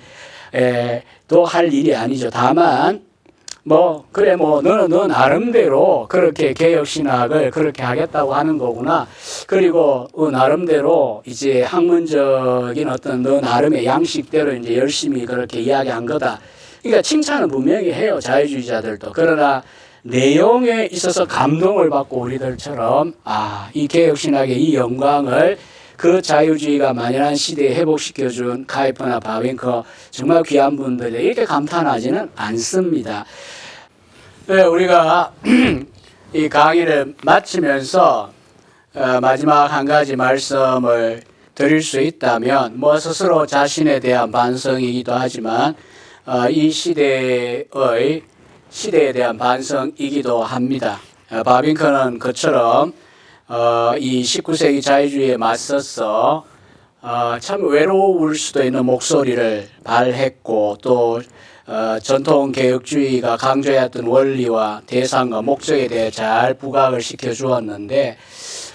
할 일이 아니죠. 다만 그래 너 나름대로 그렇게 개혁신학을 그렇게 하겠다고 하는 거구나. 그리고 나름대로 이제 학문적인 어떤 너 나름의 양식대로 이제 열심히 그렇게 이야기한 거다. 그러니까 칭찬은 분명히 해요. 자유주의자들도. 그러나 내용에 있어서 감동을 받고 우리들처럼 이 개혁신학의 이 영광을 그 자유주의가 만연한 시대에 회복시켜준 카이퍼나 바빙크 정말 귀한 분들이 이렇게 감탄하지는 않습니다. 네, 우리가 이 강의를 마치면서 마지막 한 가지 말씀을 드릴 수 있다면 스스로 자신에 대한 반성이기도 하지만 이 시대에 대한 반성이기도 합니다. 바빙크는 그처럼 이 19세기 자유주의에 맞서서 참 외로울 수도 있는 목소리를 발했고 또 전통 개혁주의가 강조했던 원리와 대상과 목적에 대해 잘 부각을 시켜 주었는데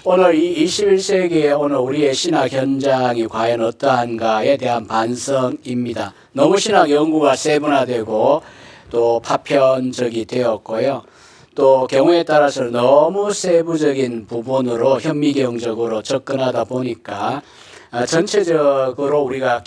오늘 이 21세기에 오늘 우리의 신학 현장이 과연 어떠한가에 대한 반성입니다. 너무 신학 연구가 세분화되고 또 파편적이 되었고요. 또 경우에 따라서 너무 세부적인 부분으로 현미경적으로 접근하다 보니까 전체적으로 우리가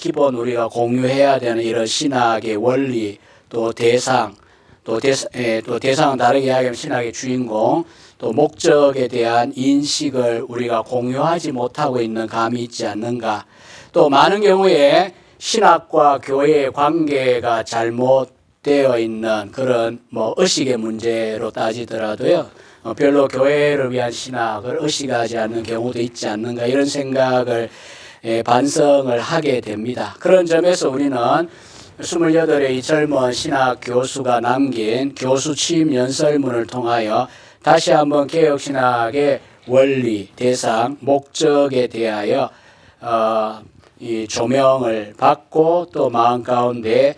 공유해야 되는 이런 신학의 원리 또 대상 또 대상은 다르게 이야기하면 신학의 주인공 또 목적에 대한 인식을 우리가 공유하지 못하고 있는 감이 있지 않는가. 또 많은 경우에 신학과 교회의 관계가 잘못되어 있는 그런 의식의 문제로 따지더라도요. 별로 교회를 위한 신학을 의식하지 않는 경우도 있지 않는가 이런 생각을 반성을 하게 됩니다. 그런 점에서 우리는 28의 이 젊은 신학 교수가 남긴 교수 취임 연설문을 통하여 다시 한번 개혁신학의 원리, 대상, 목적에 대하여 이 조명을 받고 또 마음 가운데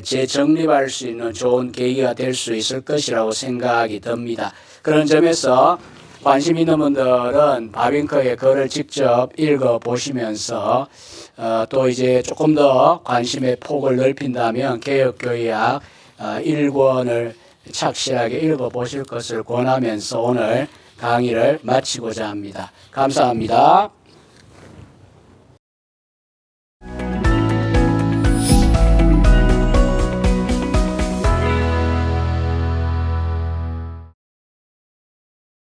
재정립할 수 있는 좋은 계기가 될 수 있을 것이라고 생각이 듭니다. 그런 점에서 관심 있는 분들은 바빙커의 글을 직접 읽어보시면서 또 이제 조금 더 관심의 폭을 넓힌다면 개혁교의학 1권을 착실하게 읽어보실 것을 권하면서 오늘 강의를 마치고자 합니다. 감사합니다.